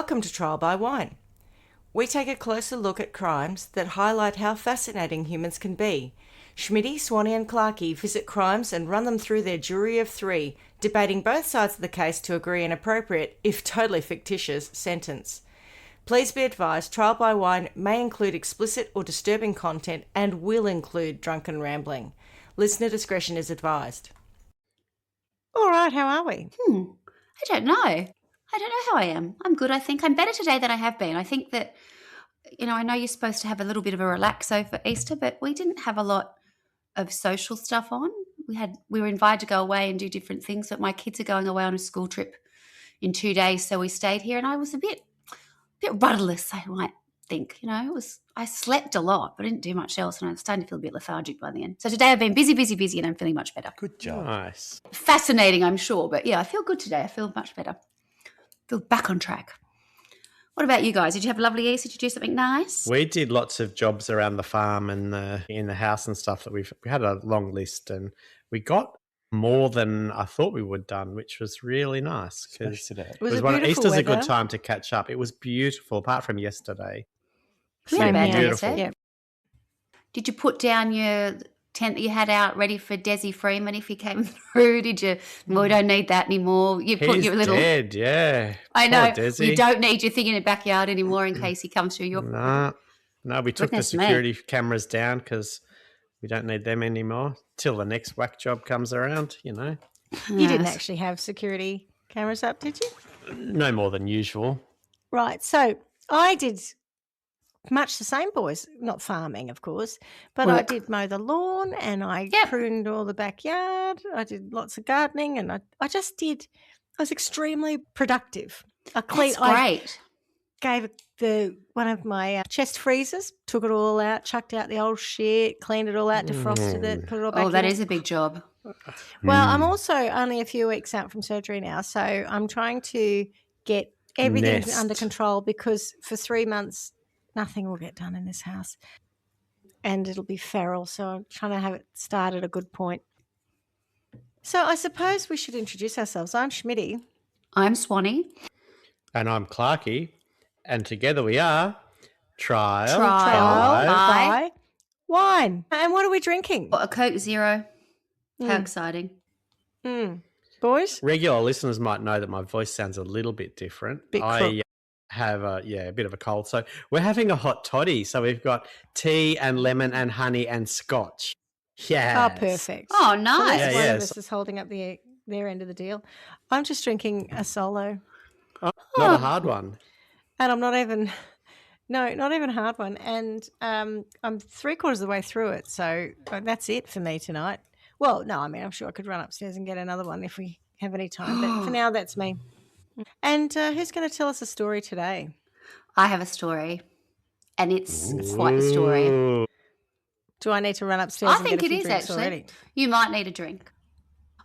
Welcome to Trial by Wine. We take a closer look at crimes that highlight how fascinating humans can be. Schmitty, Swanny and Clarkey visit crimes and run them through their jury of three, debating both sides of the case to agree an appropriate, if totally fictitious, sentence. Please be advised, Trial by Wine may include explicit or disturbing content and will include drunken rambling. Listener discretion is advised. All right, how are we? I don't know. I don't know how I am. I'm good, I think. I'm better today than I have been. I think that, I know you're supposed to have a little bit of a relaxo for Easter, but we didn't have a lot of social stuff on. We were invited to go away and do different things, but my kids are going away on a school trip in 2 days, so we stayed here, and I was a bit rudderless, I might think. I slept a lot, but I didn't do much else, and I was starting to feel a bit lethargic by the end. So today I've been busy, and I'm feeling much better. Good job. Nice. Fascinating, I'm sure, but yeah, I feel good today. I feel much better. Feel back on track. What about you guys? Did you have a lovely Easter? Did you do something nice? We did lots of jobs around the farm and in the house and stuff that we had a long list, and we got more than I thought we would done, which was really nice. Because Easter's a good time to catch up. It was beautiful, apart from yesterday. We had a bad day Beautiful. yesterday. Yeah. Did you put down your tent that you had out ready for Desi Freeman if he came through? Did you? Well, we don't need that anymore. You put He's your little. Dead, yeah. I know. Poor Desi. You don't need your thing in the backyard anymore in case he comes through your. No, we took the security cameras down because we don't need them anymore till the next whack job comes around. You didn't actually have security cameras up, did you? No more than usual. Right. So I did much the same, boys. Not farming, of course, but I did mow the lawn and I pruned all the backyard. I did lots of gardening and I was extremely productive. That's great. Gave one of my chest freezers, took it all out, chucked out the old shit, cleaned it all out, defrosted it, put it all back in. Oh, that is a big job. Well, I'm also only a few weeks out from surgery now, so I'm trying to get everything under control because for 3 months nothing will get done in this house and it'll be feral, so I'm trying to have it start at a good point. So I suppose we should introduce ourselves. I'm Schmitty. I'm Swanny. And I'm Clarkey. And together we are Trial by Wine. And what are we drinking? A Coke Zero. How exciting. Boys? Regular listeners might know that my voice sounds a little bit different. I have a bit of a cold. So we're having a hot toddy. So we've got tea and lemon and honey and scotch. Yeah. Oh, perfect. Oh, nice. So one of us is holding up their end of the deal. I'm just drinking a solo. Oh, not a hard one. And I'm not even a hard one. And I'm 3/4 of the way through it. So that's it for me tonight. Well, no, I mean, I'm sure I could run upstairs and get another one if we have any time. But for now, that's me. And who's going to tell us a story today? I have a story, and it's quite a story. Do I need to run upstairs and get a few drinks actually. already? You might need a drink.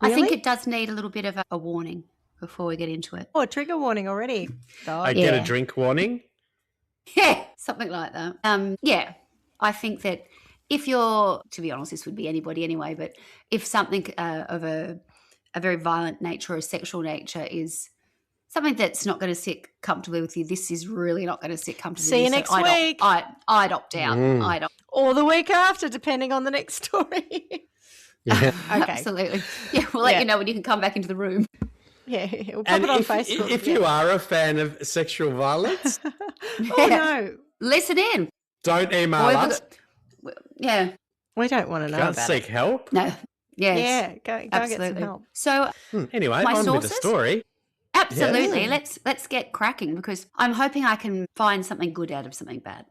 Really? I think it does need a little bit of a warning before we get into it. Oh, a trigger warning already. I get a drink warning? Yeah, something like that. I think that if you're, to be honest, this would be anybody anyway, but if something of a very violent nature or a sexual nature is something that's not going to sit comfortably with you, this is really not going to sit comfortably with you. See you next week. I'd opt out. Or the week after, depending on the next story. Yeah. Okay. Absolutely. Yeah, we'll let you know when you can come back into the room. Yeah, we'll pop it on Facebook. If you are a fan of sexual violence. Oh, no. Listen in. Don't email us. Yeah. We don't want to know Can't about seek help. No. Yes. Yeah, go get some help. So anyway, my on sources? with the story. Absolutely. Yeah. Let's get cracking because I'm hoping I can find something good out of something bad.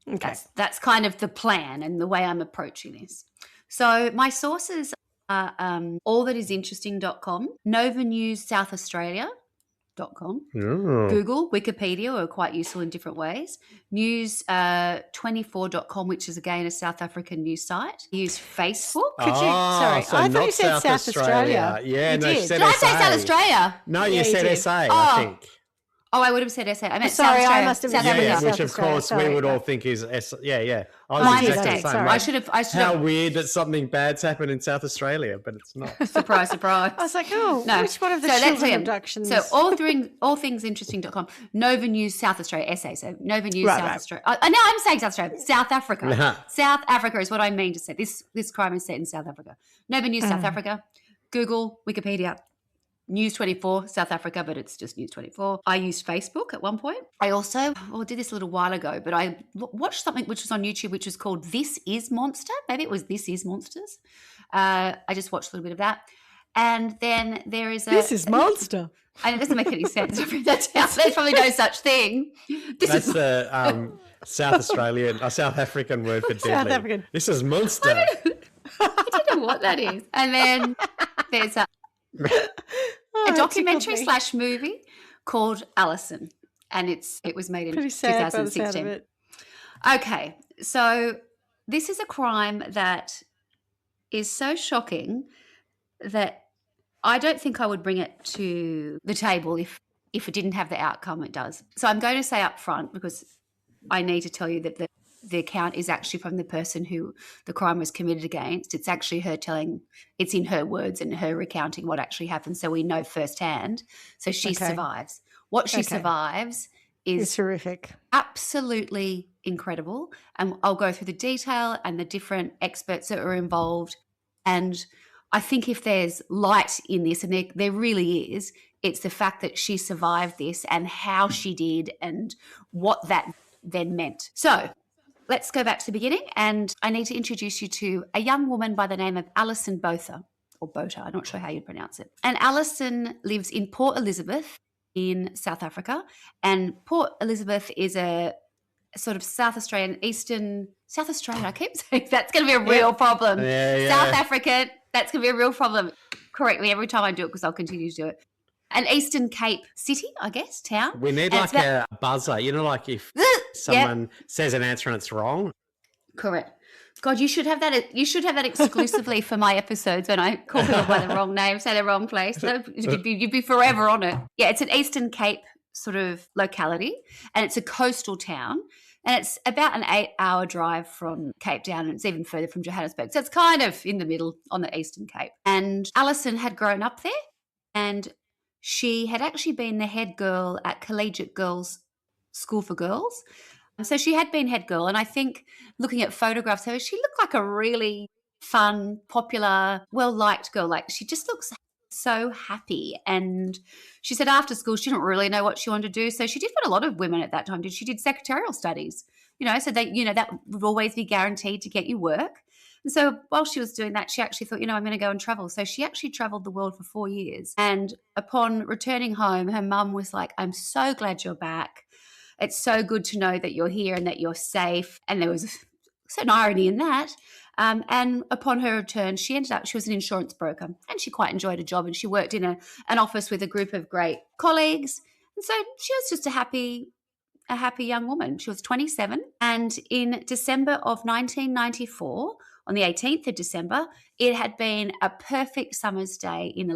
Okay. That's kind of the plan and the way I'm approaching this. So my sources are allthatisinteresting.com, Nova News South Australia.com, Google, Wikipedia are quite useful in different ways, news24.com, which is again a South African news site. Use Facebook. I thought you said South Australia. Yeah, you no, did. Did I say South Australia? No, you said SA, I think. Oh, I would have said SA. I meant Sorry, South I Australia. must have South said Africa. Yeah, South which of Australia, course sorry, we would all right. think is yeah. I My was exactly mistake. the same. Sorry. I should have. How weird that something bad's happened in South Australia, but it's not. Surprise, surprise. I was like, oh, No. which one of the So let's children see. abductions? So allthingsinteresting.com, Nova News South Australia, SA. So Nova News Right, South right. Australia. Now I'm saying South Australia, South Africa. South Africa is what I mean to say. This crime is set in South Africa. Nova News South Africa. Google, Wikipedia. News 24, South Africa, but it's just News 24. I used Facebook at one point. I also did this a little while ago, but I watched something which was on YouTube, which was called This Is Monster. Maybe it was This Is Monsters. I just watched a little bit of that. And then there is This is Monster. And it doesn't make any sense. There's probably no such thing. That's the South Australian, South African word for deadly. South African. This is monster. I don't know what that is. And then there's a documentary / movie called Alison, and it was made in Pretty sad by the sound of 2016. it. Okay, so this is a crime that is so shocking that I don't think I would bring it to the table if it didn't have the outcome it does. So I'm going to say up front, because I need to tell you that the account is actually from the person who the crime was committed against. It's actually her telling, it's in her words and her recounting what actually happened, so we know firsthand. So she survives. What she survives is It's horrific. absolutely incredible. And I'll go through the detail and the different experts that are involved. And I think if there's light in this, and there really is, it's the fact that she survived this and how she did and what that then meant. So let's go back to the beginning, and I need to introduce you to a young woman by the name of Alison Botha, or Botha, I'm not sure how you pronounce it. And Alison lives in Port Elizabeth in South Africa, and Port Elizabeth is a sort of South Australian, South Australian, I keep saying that's going to be a real problem. Yeah. South Africa, that's going to be a real problem. Correct me every time I do it, because I'll continue to do it. An Eastern Cape city, I guess, town. We need And a buzzer. You know, like if someone says an answer and it's wrong. Correct. God, you should have that. You should have that exclusively for my episodes when I call people by the wrong name, say the wrong place. You'd be forever on it. Yeah, it's an Eastern Cape sort of locality, and it's a coastal town, and it's about an 8-hour drive from Cape Town, and it's even further from Johannesburg. So it's kind of in the middle on the Eastern Cape. And Alison had grown up there, and she had actually been the head girl at Collegiate Girls School for Girls. So she had been head girl, and I think looking at photographs of her, she looked like a really fun, popular, well-liked girl. Like, she just looks so happy. And she said after school she didn't really know what she wanted to do, so she did what a lot of women at that time did. She did secretarial studies, so that would always be guaranteed to get you work. And so while she was doing that, she actually thought, I'm going to go and travel. So she actually traveled the world for 4 years. And upon returning home, her mum was like, I'm so glad you're back. It's so good to know that you're here and that you're safe. And there was a certain irony in that. And upon her return, she was an insurance broker, and she quite enjoyed her job, and she worked in an office with a group of great colleagues. And so she was just a happy young woman. She was 27. And in December of 1994, on the 18th of December, it had been a perfect summer's day in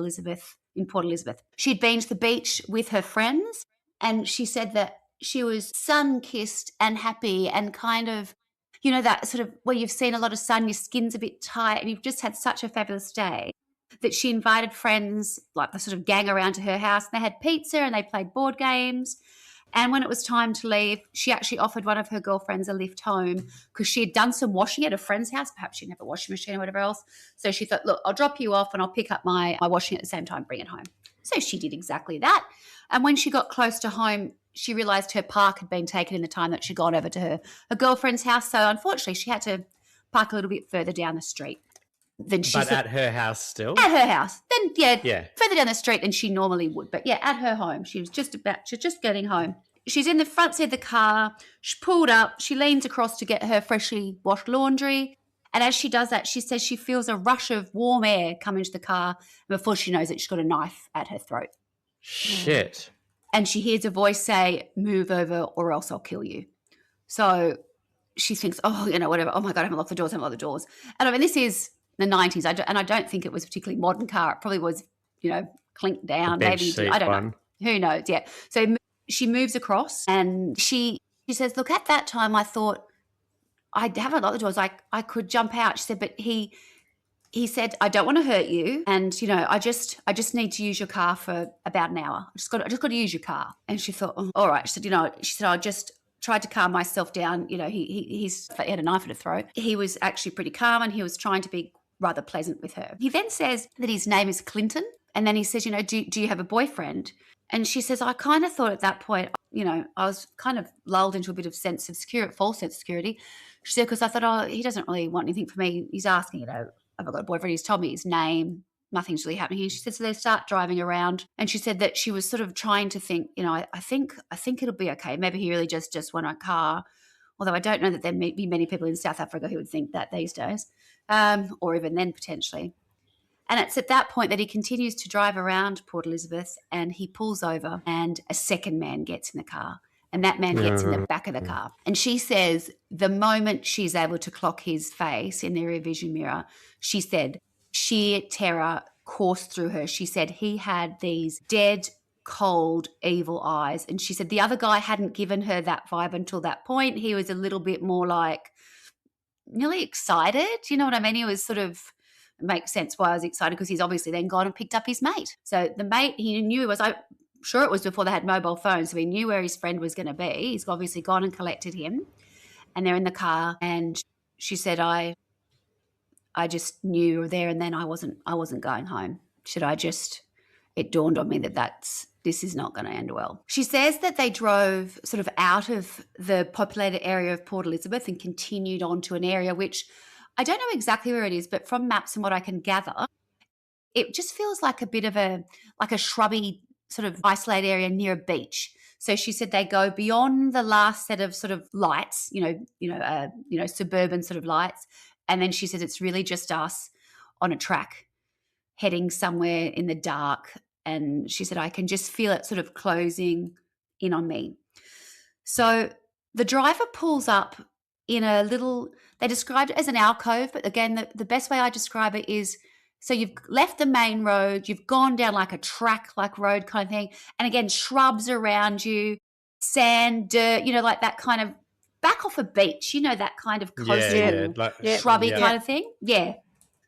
Port Elizabeth. She'd been to the beach with her friends, and she said that she was sun-kissed and happy, and kind of, that sort of where you've seen a lot of sun, your skin's a bit tight, and you've just had such a fabulous day, that she invited friends, like the sort of gang, around to her house, and they had pizza and they played board games. And when it was time to leave, she actually offered one of her girlfriends a lift home, because she had done some washing at a friend's house. Perhaps she didn't have a washing machine or whatever else. So she thought, look, I'll drop you off and I'll pick up my washing at the same time, bring it home. So she did exactly that. And when she got close to home, she realised her park had been taken in the time that she'd gone over to her girlfriend's house. So unfortunately, she had to park a little bit further down the street. At her house still? At her house. Then, further down the street than she normally would. But, at her home. She's just getting home. She's in the front seat of the car. She pulled up. She leans across to get her freshly washed laundry. And as she does that, she says she feels a rush of warm air come into the car. And before she knows it, she's got a knife at her throat. Shit. And she hears a voice say, move over or else I'll kill you. So she thinks, whatever. Oh, my God, I haven't locked the doors. And I mean, this is the 90s. I don't think it was a particularly modern car. It probably was, clinked down. Maybe, I don't know. Who knows? Yeah. So she moves across and she says, look, at that time I thought I haven't locked the doors. I could jump out. She said, but he said, I don't want to hurt you. And, I just need to use your car for about an hour. I just got to use your car. And she thought, all right. She said, I just tried to calm myself down. He had a knife at her throat. He was actually pretty calm and he was trying to be rather pleasant with her. He then says that his name is Clinton. And then he says, do you have a boyfriend? And she says, I kind of thought at that point, I was kind of lulled into a bit of false sense of security. She said, because I thought, he doesn't really want anything from me. He's asking, have I got a boyfriend? He's told me his name. Nothing's really happening. And she said, so they start driving around. And she said that she was sort of trying to think, I think it'll be okay. Maybe he really just won a car. Although I don't know that there may be many people in South Africa who would think that these days, or even then potentially. And it's at that point that he continues to drive around Port Elizabeth and he pulls over and a second man gets in the car. And that man gets in the back of the car. And she says the moment she's able to clock his face in the rear vision mirror, she said sheer terror coursed through her. She said he had these dead, cold, evil eyes. And she said the other guy hadn't given her that vibe until that point. He was a little bit more like nearly excited. You know what I mean? He was sort of, it makes sense why I was excited because he's obviously then gone and picked up his mate. So the mate, he knew sure it was before they had mobile phones, so he knew where his friend was going to be. He's obviously gone and collected him, and they're in the car. And she said, "I just knew you were there, and then I wasn't going home." It dawned on me that this is not going to end well. She says that they drove sort of out of the populated area of Port Elizabeth and continued on to an area which I don't know exactly where it is, but from maps and what I can gather, it just feels like a bit of a shrubby sort of isolated area near a beach. So she said they go beyond the last set of sort of lights, suburban sort of lights. And then she said it's really just us on a track heading somewhere in the dark. And she said, I can just feel it sort of closing in on me. So the driver pulls up in a little, they described it as an alcove, but again, the best way I describe it is, so you've left the main road, you've gone down like a track, like road kind of thing. And again, shrubs around you, sand, dirt, like that kind of back off a beach, that kind of coastal, shrubby kind of thing. Yeah.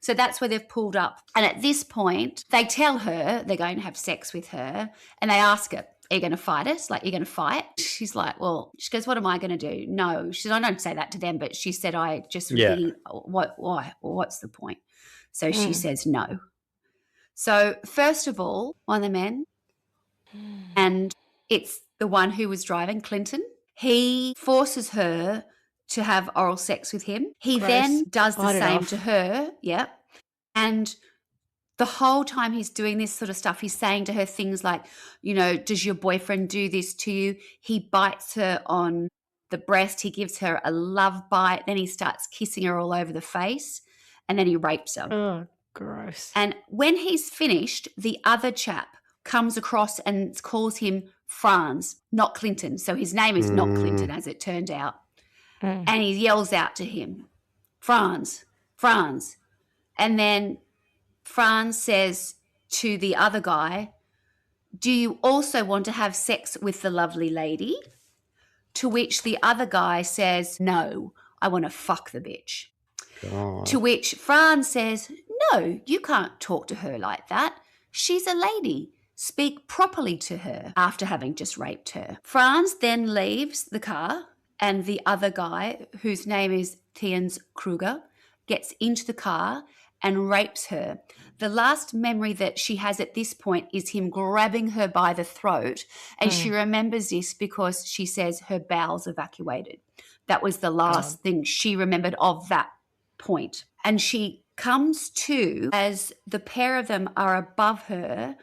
So that's where they've pulled up. And at this point, they tell her they're going to have sex with her. And they ask her, are you going to fight us? Like, you're going to fight? She's like, well, she goes, what am I going to do? No. She said, I don't say that to them. But she said, I just thinking, why? Well, what's the point? So she says no. So first of all, one of the men, and it's the one who was driving, Clinton, he forces her to have oral sex with him. He then does the same to her. Yeah. And the whole time he's doing this sort of stuff, he's saying to her things like, does your boyfriend do this to you? He bites her on the breast. He gives her a love bite. Then he starts kissing her all over the face. And then he rapes her. Oh, gross. And when he's finished, the other chap comes across and calls him Franz, not Clinton. So his name is not Clinton, as it turned out. And he yells out to him, Franz, Franz. And then Franz says to the other guy, do you also want to have sex with the lovely lady? To which the other guy says, no, I want to fuck the bitch. God. To which Franz says, no, you can't talk to her like that. She's a lady. Speak properly to her after having just raped her. Franz then leaves the car and the other guy, whose name is Tiens Kruger, gets into the car and rapes her. The last memory that she has at this point is him grabbing her by the throat, and she remembers this because she says her bowels evacuated. That was the last thing she remembered of that point. And she comes to as the pair of them are above her,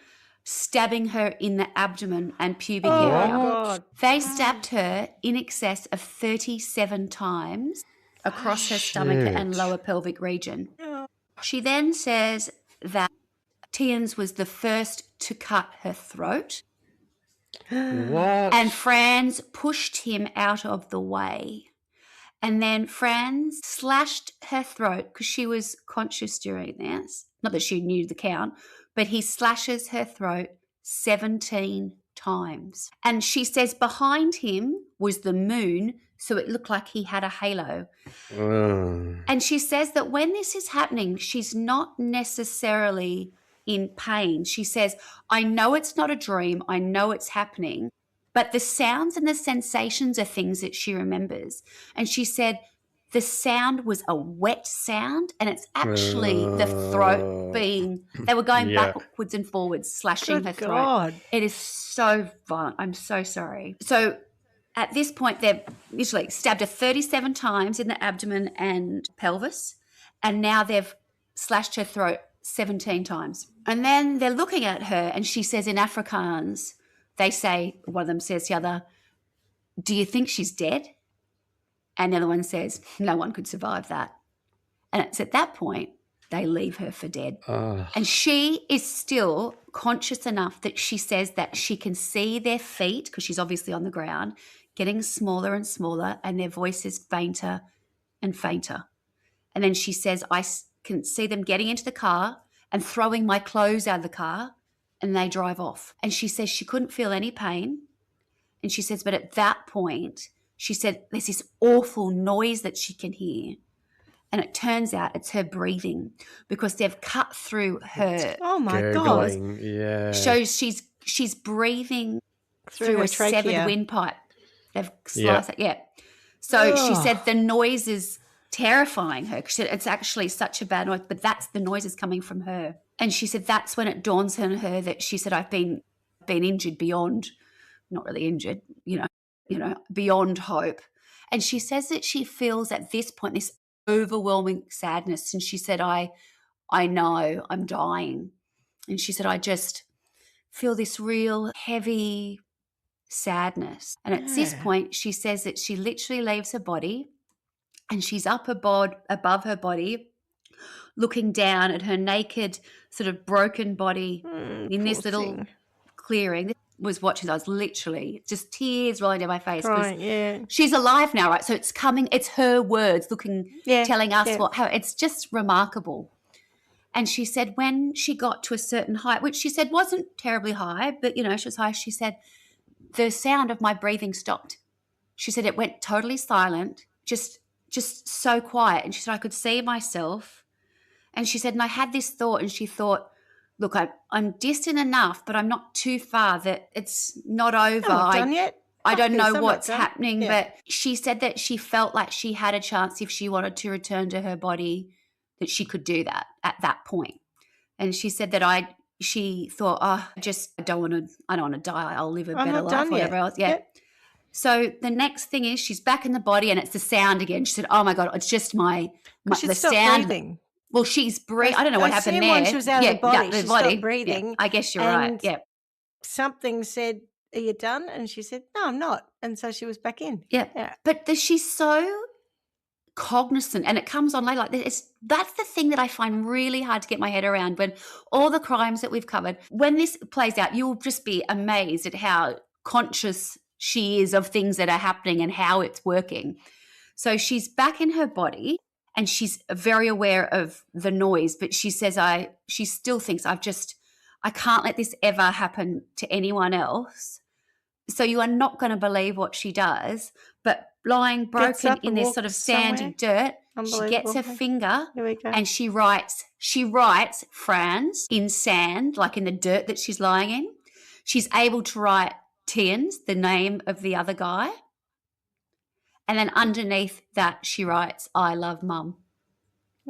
stabbing her in the abdomen and pubic area. God. They stabbed her in excess of 37 times across her stomach and lower pelvic region. She then says that Tiens was the first to cut her throat. What? And Franz pushed him out of the way. And then Franz slashed her throat because she was conscious during this. Not that she knew the count, but he slashes her throat 17 times. And she says behind him was the moon, so it looked like he had a halo. And she says that when this is happening, she's not necessarily in pain. She says, I know it's not a dream. I know it's happening. But the sounds and the sensations are things that she remembers. And she said the sound was a wet sound, and it's actually the throat being, they were going backwards and forwards, slashing her throat. God. It is so violent. I'm so sorry. So at this point, they've literally stabbed her 37 times in the abdomen and pelvis, and now they've slashed her throat 17 times. And then they're looking at her, and she says in Afrikaans, they say, one of them says to the other, do you think she's dead? And the other one says, no one could survive that. And it's at that point they leave her for dead. And she is still conscious enough that she says that she can see their feet, because she's obviously on the ground, getting smaller and smaller, and their voice is fainter and fainter. And then she says, I can see them getting into the car and throwing my clothes out of the car, and they drive off. And she says she couldn't feel any pain. And she says, but at that point, she said there's this awful noise that she can hear. And it turns out it's her breathing, because they've cut through her. Oh, my Gurgling, God. Yeah. Shows she's breathing through a severed windpipe. They've sliced it. Yeah. So she said the noise is terrifying her. She said it's actually such a bad noise, but that's the noises coming from her. And she said that's when it dawns on her that she said, I've been injured beyond, not really injured, beyond hope. And she says that she feels at this point this overwhelming sadness. And she said, I know I'm dying. And she said, I just feel this real heavy sadness. And at this point, she says that she literally leaves her body and she's up above her body, looking down at her naked, sort of broken body in this little clearing. This was watching. I was literally just tears rolling down my face. Right, she's alive now, right? So it's coming. It's her words, telling us how. It's just remarkable. And she said when she got to a certain height, which she said wasn't terribly high, but she was high. She said the sound of my breathing stopped. She said it went totally silent, just so quiet. And she said I could see myself. And she said, and I had this thought, and she thought, look, I'm distant enough, but I'm not too far that it's not over. Not done yet. I don't know what's happening, but she said that she felt like she had a chance if she wanted to return to her body, that she could do that at that point. And she said that she thought, I don't want to die. I'll live a better life, whatever else. Yeah. Yep. So the next thing is she's back in the body, and it's the sound again. She said, oh my God, it's just the sound. Breathing. Well, she's breathing. I don't know what happened there. When she was out of the body, she stopped breathing. Yeah, I guess you're right. Yeah. Something said, are you done? And she said, no, I'm not. And so she was back in. Yeah. But she's so cognizant, and it comes on later. Like that's the thing that I find really hard to get my head around when all the crimes that we've covered, when this plays out, you'll just be amazed at how conscious she is of things that are happening and how it's working. So she's back in her body, and she's very aware of the noise, but she says she still thinks I can't let this ever happen to anyone else. So you are not going to believe what she does, but lying broken in this sort of sandy dirt, she gets her finger and she writes Franz in sand, like in the dirt that she's lying in. She's able to write Tiens, the name of the other guy. And then underneath that, she writes, I love Mum.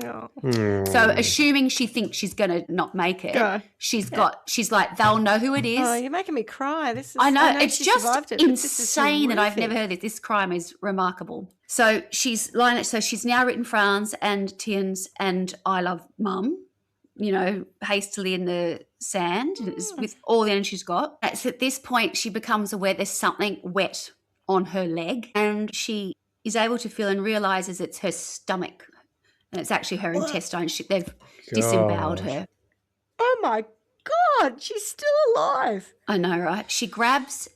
Oh. So assuming she thinks she's going to not make it, she's like, they'll know who it is. Oh, you're making me cry. I know it's just insane that I've never heard this. This crime is remarkable. So she's lying. So she's now written Franz and Tiens and I love Mum, hastily in the sand with all the energy she's got. It's at this point she becomes aware there's something wet on her leg, and she is able to feel and realizes it's her stomach, and it's actually her intestine. They've disemboweled her. Oh my God, she's still alive. I know, right? She grabs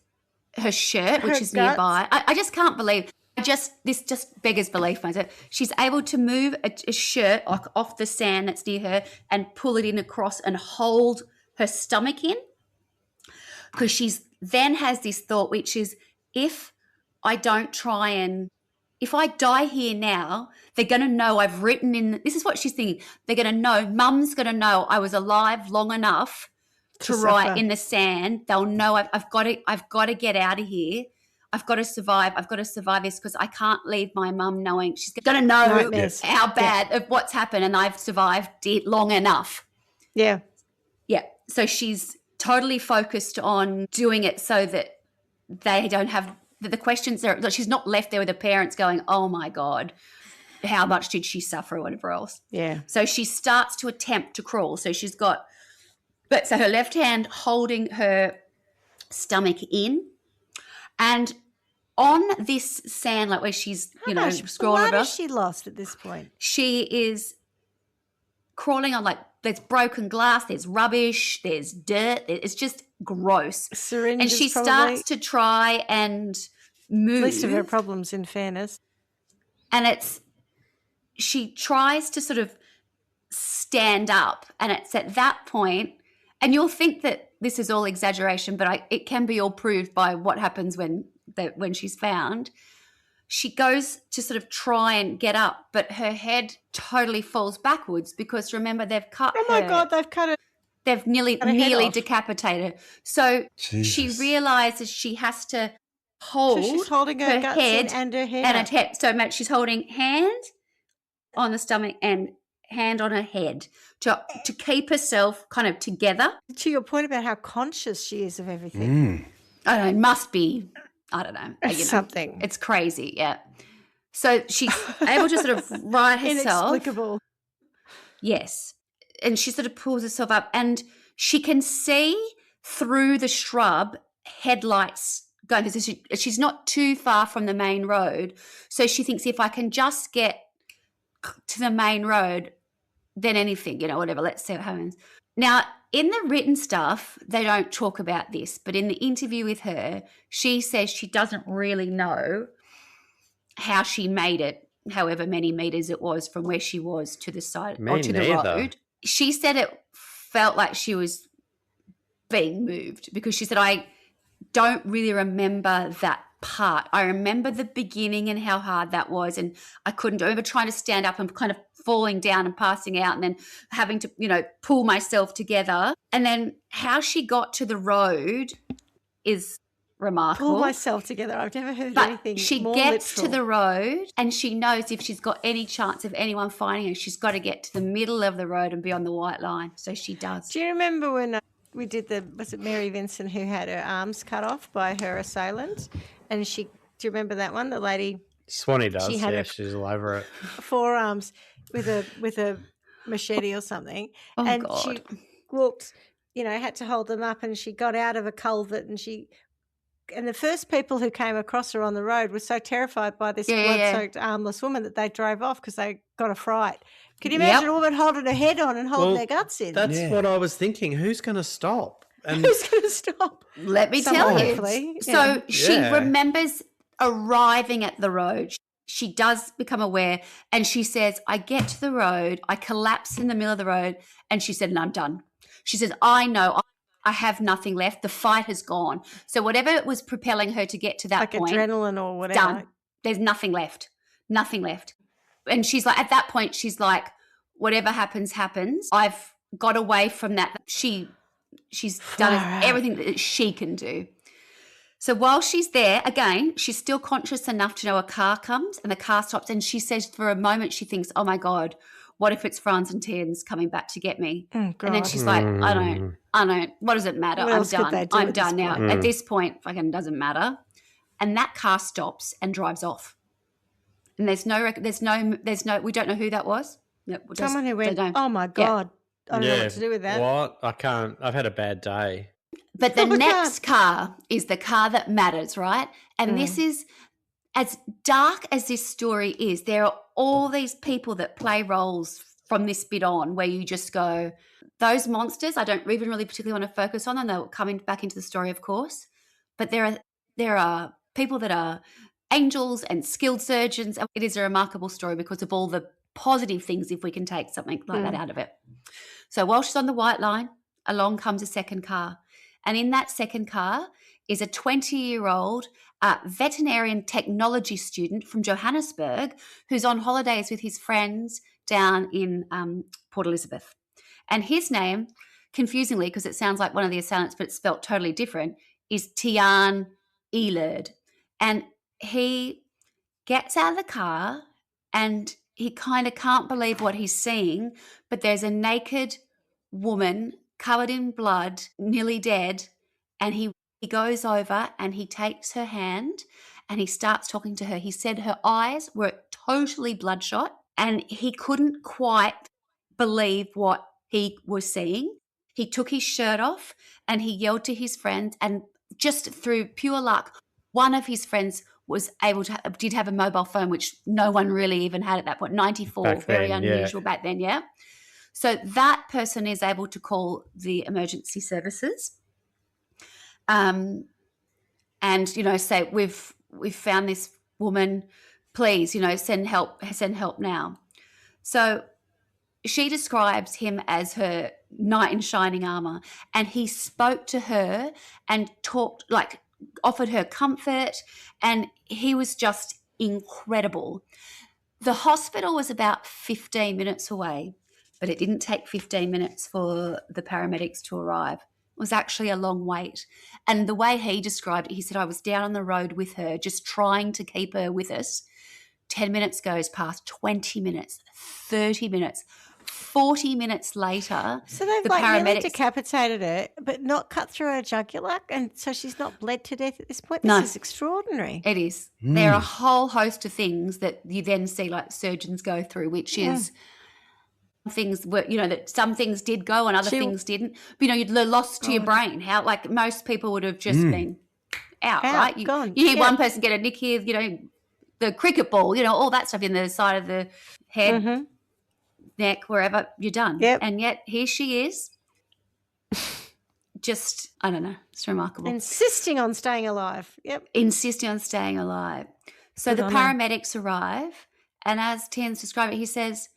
her shirt, which is nearby. I just can't believe. This just beggars belief, myself. She's able to move a shirt off the sand that's near her and pull it in across and hold her stomach in. because she's then has this thought, which is, if I die here now, they're going to know I've written in, this is what she's thinking, they're going to know, Mum's going to know I was alive long enough to write in the sand. They'll know I've got to get out of here. I've got to survive. I've got to survive this because I can't leave my mum knowing. She's going to know how bad of what's happened, and I've survived it long enough. Yeah. Yeah. So she's totally focused on doing it so that they don't have the questions there. She's not left there with her parents going, oh my God, how much did she suffer or whatever else. Yeah. So she starts to attempt to crawl. So she's got, so her left hand holding her stomach in, and on this sand, like where she's, scrolling about. What is she lost at this point? She is crawling on, like, there's broken glass, there's rubbish, there's dirt. It's just gross. Syringes, and she probably starts to try and move. Least of her problems, in fairness. And she tries to sort of stand up, and it's at that point, and you'll think that this is all exaggeration, but it can be all proved by what happens when she's found. She goes to sort of try and get up, but her head totally falls backwards because, remember, they've cut her. Oh, my God, they've cut her. They've nearly decapitated her. So she realises she has to hold she's holding her guts head and her head. And her head. So she's holding hand on the stomach and hand on her head to keep herself kind of together. To your point about how conscious she is of everything. I don't know, it must be, I don't know. Something. It's crazy, yeah. So she's able to sort of right herself. Inexplicable. Yes. And she sort of pulls herself up, and she can see through the shrub headlights going. She's not too far from the main road. So she thinks, if I can just get to the main road, then anything, whatever, let's see what happens. Now, in the written stuff, they don't talk about this, but in the interview with her, she says she doesn't really know how she made it, however many meters it was from where she was to the side or to the road. She said it felt like she was being moved, because she said, I don't really remember that part. I remember the beginning and how hard that was, and I remember trying to stand up and kind of falling down and passing out, and then having to, pull myself together. And then how she got to the road is remarkable. Pull myself together. I've never heard anything she more gets literal. to the road, and she knows if she's got any chance of anyone finding her, she's got to get to the middle of the road and be on the white line. So she does. Do you remember when we did was it Mary Vincent who had her arms cut off by her assailant? And do you remember that one? The lady. Swanny does. She's all over it. Forearms with a machete or something. Oh, and God. she walked, had to hold them up, and she got out of a culvert, and the first people who came across her on the road were so terrified by this blood-soaked, armless woman that they drove off because they got a fright. Can you imagine a woman holding her head on and holding their guts in? That's what I was thinking. Who's going to stop? And who's going to stop? Let me tell you. Hopefully. So she remembers arriving at the road. She does become aware, and she says, I get to the road, I collapse in the middle of the road, and she said, and I'm done. She says, I know, I have nothing left. The fight has gone. So whatever was propelling her to get to that point. Like adrenaline or whatever. Done. There's nothing left. Nothing left. And she's like, at that point, she's like, whatever happens, happens. I've got away from that. She's done everything that she can do. So while she's there, again, she's still conscious enough to know a car comes, and the car stops, and she says for a moment she thinks, oh, my God, what if it's Franz and Tans coming back to get me? Oh, and then she's like, I don't. What does it matter? I'm done. I'm done now. At this point, fucking doesn't matter. And that car stops and drives off. And there's no, we don't know who that was. Someone who went, oh, my God. I don't know what to do with that. What? I can't. I've had a bad day. But the next car is the car that matters, right? And this is, as dark as this story is, there are all these people that play roles from this bit on where you just go, those monsters, I don't even really particularly want to focus on them. They're coming back into the story, of course. But there are people that are angels and skilled surgeons. It is a remarkable story because of all the positive things, if we can take something like that out of it. So while she's on the white line, along comes a second car. And in that second car is a 20-year-old veterinarian technology student from Johannesburg who's on holidays with his friends down in Port Elizabeth. And his name, confusingly, because it sounds like one of the assailants, but it's spelt totally different, is Tian Elerd. And he gets out of the car and he kind of can't believe what he's seeing, but there's a naked woman covered in blood, nearly dead, and he goes over and he takes her hand and he starts talking to her. He said her eyes were totally bloodshot and he couldn't quite believe what he was seeing. He took his shirt off and he yelled to his friends, and just through pure luck, one of his friends was able to did have a mobile phone, which no one really even had at that point. 94, Back very then, unusual back then, yeah. So that person is able to call the emergency services, and say we've found this woman. Please, send help now. So she describes him as her knight in shining armor, and he spoke to her and talked, offered her comfort, and he was just incredible. The hospital was about 15 minutes away, but it didn't take 15 minutes for the paramedics to arrive. It was actually a long wait. And the way he described it, he said, I was down on the road with her, just trying to keep her with us. 10 minutes goes past, 20 minutes, 30 minutes, 40 minutes later. So they've nearly decapitated her, but not cut through her jugular, and so she's not bled to death at this point. This is extraordinary. It is. There are a whole host of things that you then see surgeons go through, which is things were, that some things did go and other things didn't. But, you'd lost to your brain. How, most people would have just been out, right? Gone. You hear one person get a nick here, the cricket ball, all that stuff in the side of the head, neck, wherever, you're done. Yep. And yet here she is, just, I don't know, it's remarkable. Insisting on staying alive. Yep. Insisting on staying alive. So the paramedics arrive, and as Tian's described it, he says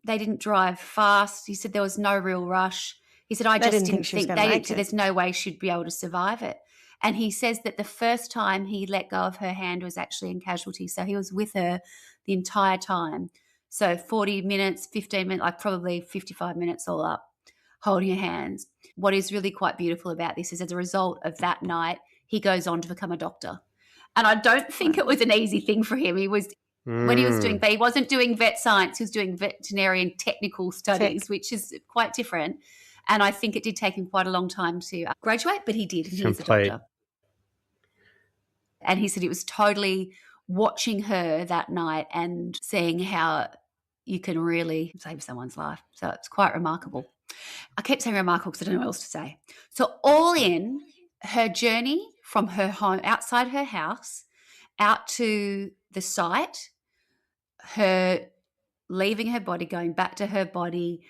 they didn't drive fast. He said there was no real rush. He said, I just didn't think there's no way she'd be able to survive it. And he says that the first time he let go of her hand was actually in casualty. So he was with her the entire time. So 40 minutes, 15 minutes, probably 55 minutes all up, holding her hands. What is really quite beautiful about this is as a result of that night, he goes on to become a doctor. And I don't think it was an easy thing for him. He was, when he was doing, but he wasn't doing vet science, he was doing veterinarian technical studies, which is quite different. And I think it did take him quite a long time to graduate, but he did. He is a doctor. And he said it was totally watching her that night and seeing how you can really save someone's life. So it's quite remarkable. I keep saying remarkable because I don't know what else to say. So all in, her journey from her home, outside her house, out to the site, her leaving her body, going back to her body,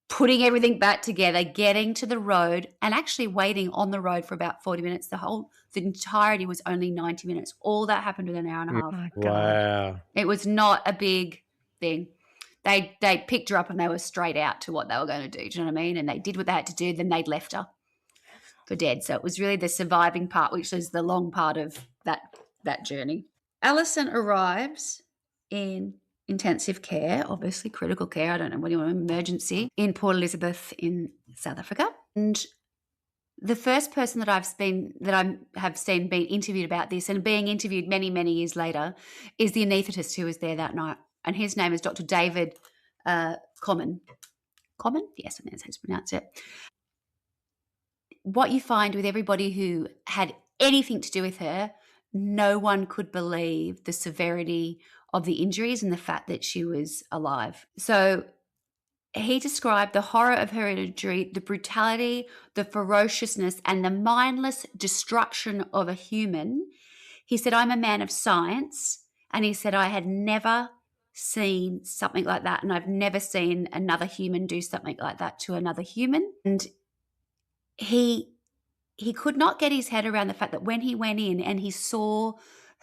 putting everything back together, getting to the road, and actually waiting on the road for about 40 minutes. The entirety was only 90 minutes. All that happened in an hour and a half. Wow. It was not a big thing. They picked her up and they were straight out to what they were going to do. Do you know what I mean? And they did what they had to do. Then they'd left her for dead. So it was really the surviving part, which is the long part of that journey. Alison arrives in intensive care, obviously critical care, I don't know what you want, emergency, in Port Elizabeth in South Africa. And the first person that I have seen being interviewed about this, and being interviewed many, many years later, is the anaesthetist who was there that night. And his name is Dr. David Common. Common? Yes, I think that's how to pronounce it. What you find with everybody who had anything to do with her, no one could believe the severity of the injuries and the fact that she was alive. So he described the horror of her injury, the brutality, the ferociousness, and the mindless destruction of a human. He said, I'm a man of science, and he said, I had never seen something like that, and I've never seen another human do something like that to another human. And he could not get his head around the fact that when he went in and he saw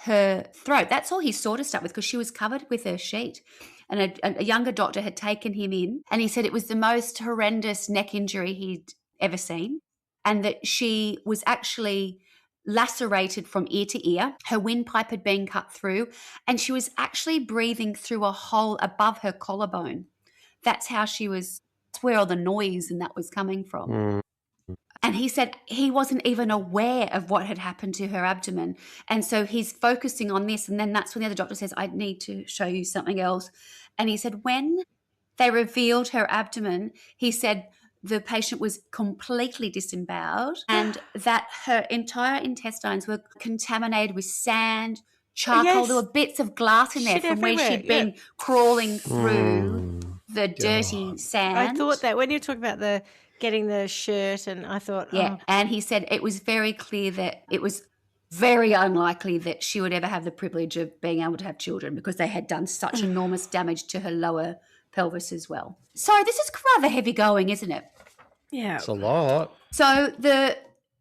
her throat, that's all he saw to start with, because she was covered with her sheet. And a younger doctor had taken him in, and he said it was the most horrendous neck injury he'd ever seen. and that she was actually lacerated from ear to ear. Her windpipe had been cut through, and she was actually breathing through a hole above her collarbone. That's how she was, that's where all the noise and that was coming from. And he said he wasn't even aware of what had happened to her abdomen. And so he's focusing on this. And then that's when the other doctor says, I need to show you something else. And he said, when they revealed her abdomen, he said the patient was completely disemboweled and that her entire intestines were contaminated with sand, charcoal. Yes. There were bits of glass in there Shit from where everywhere, she'd been crawling through the dirty sand. I thought that when you talk about the getting the shirt, and I thought, yeah. And he said it was very clear that it was very unlikely that she would ever have the privilege of being able to have children because they had done such enormous damage to her lower pelvis as well. So this is rather heavy going, isn't it? Yeah. It's a lot. So the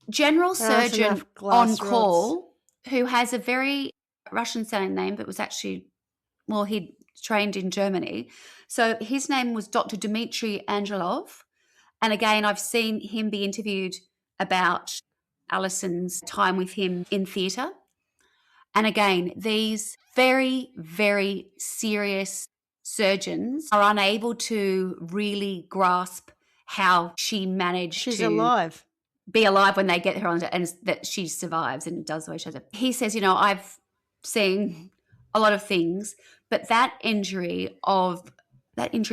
general surgeon enough glass on call, who has a very Russian-sounding name, but was actually, well, he'd trained in Germany. So his name was Dr. Dmitry Angelov. And again, I've seen him be interviewed about Alison's time with him in theatre. And again, these very, very serious surgeons are unable to really grasp how she managed she's to alive. be alive when they get her on, and that she survives and does the way she does it. He says, I've seen a lot of things, but that injury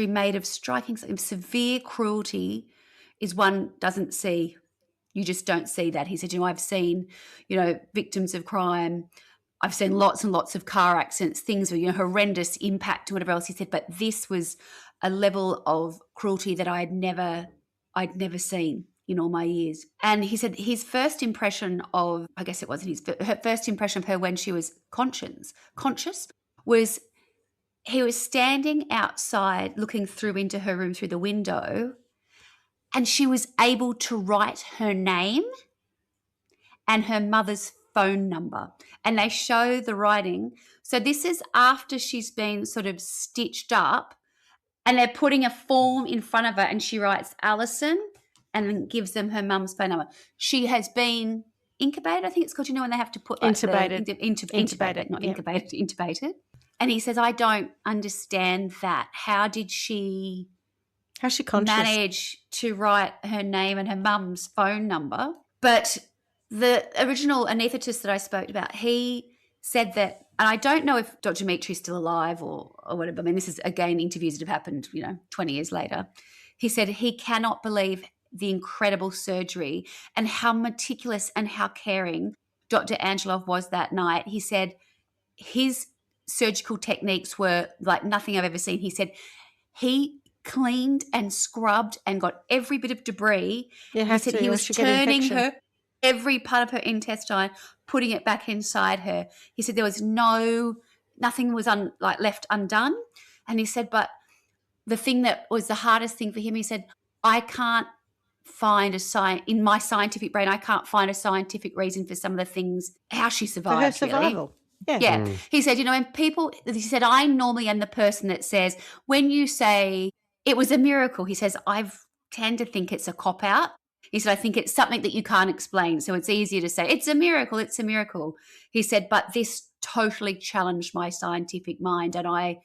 made of striking severe cruelty is one doesn't see. You just don't see that. He said, I've seen, victims of crime. I've seen lots and lots of car accidents, things with, horrendous impact and whatever else. He said, but this was a level of cruelty that I'd never seen in all my years. And he said his first impression of, I guess it wasn't her first impression of her when she was conscious was he was standing outside looking through into her room through the window, and she was able to write her name and her mother's phone number. And they show the writing. So this is after she's been sort of stitched up, and they're putting a form in front of her, and she writes Alison and then gives them her mum's phone number. She has been incubated, I think it's called, when they have to put Intubated. Intubated, not incubated, intubated. And he says, I don't understand that. How's she conscious? Manage to write her name and her mum's phone number? But the original anaesthetist that I spoke about, he said that, and I don't know if Dr. Dimitri's still alive or whatever. I mean, this is, again, interviews that have happened, 20 years later. He said he cannot believe the incredible surgery and how meticulous and how caring Dr. Angelov was that night. He said his surgical techniques were like nothing I've ever seen. He said he cleaned and scrubbed and got every bit of debris. He said he was turning her, every part of her intestine, putting it back inside her. He said there was nothing was left undone. And he said, but the thing that was the hardest thing for him, he said, I can't find in my scientific brain, I can't find a scientific reason for some of the things, how she survived. For her survival. Really. Yeah. He said, he said, I normally am the person that says, when you say it was a miracle, he says, I tend to think it's a cop-out. He said, I think it's something that you can't explain. So it's easier to say, it's a miracle, it's a miracle. He said, but this totally challenged my scientific mind, and I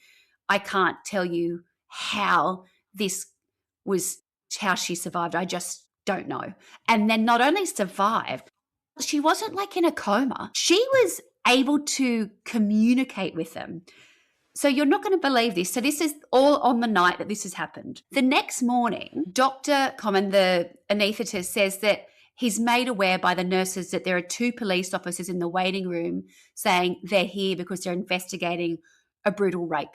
can't tell you how this was, how she survived. I just don't know. And then not only survived, she wasn't in a coma. She was able to communicate with them. So you're not going to believe this. So this is all on the night that this has happened. The next morning, Dr. Common, the anaesthetist, says that he's made aware by the nurses that there are 2 police officers in the waiting room saying they're here because they're investigating a brutal rape.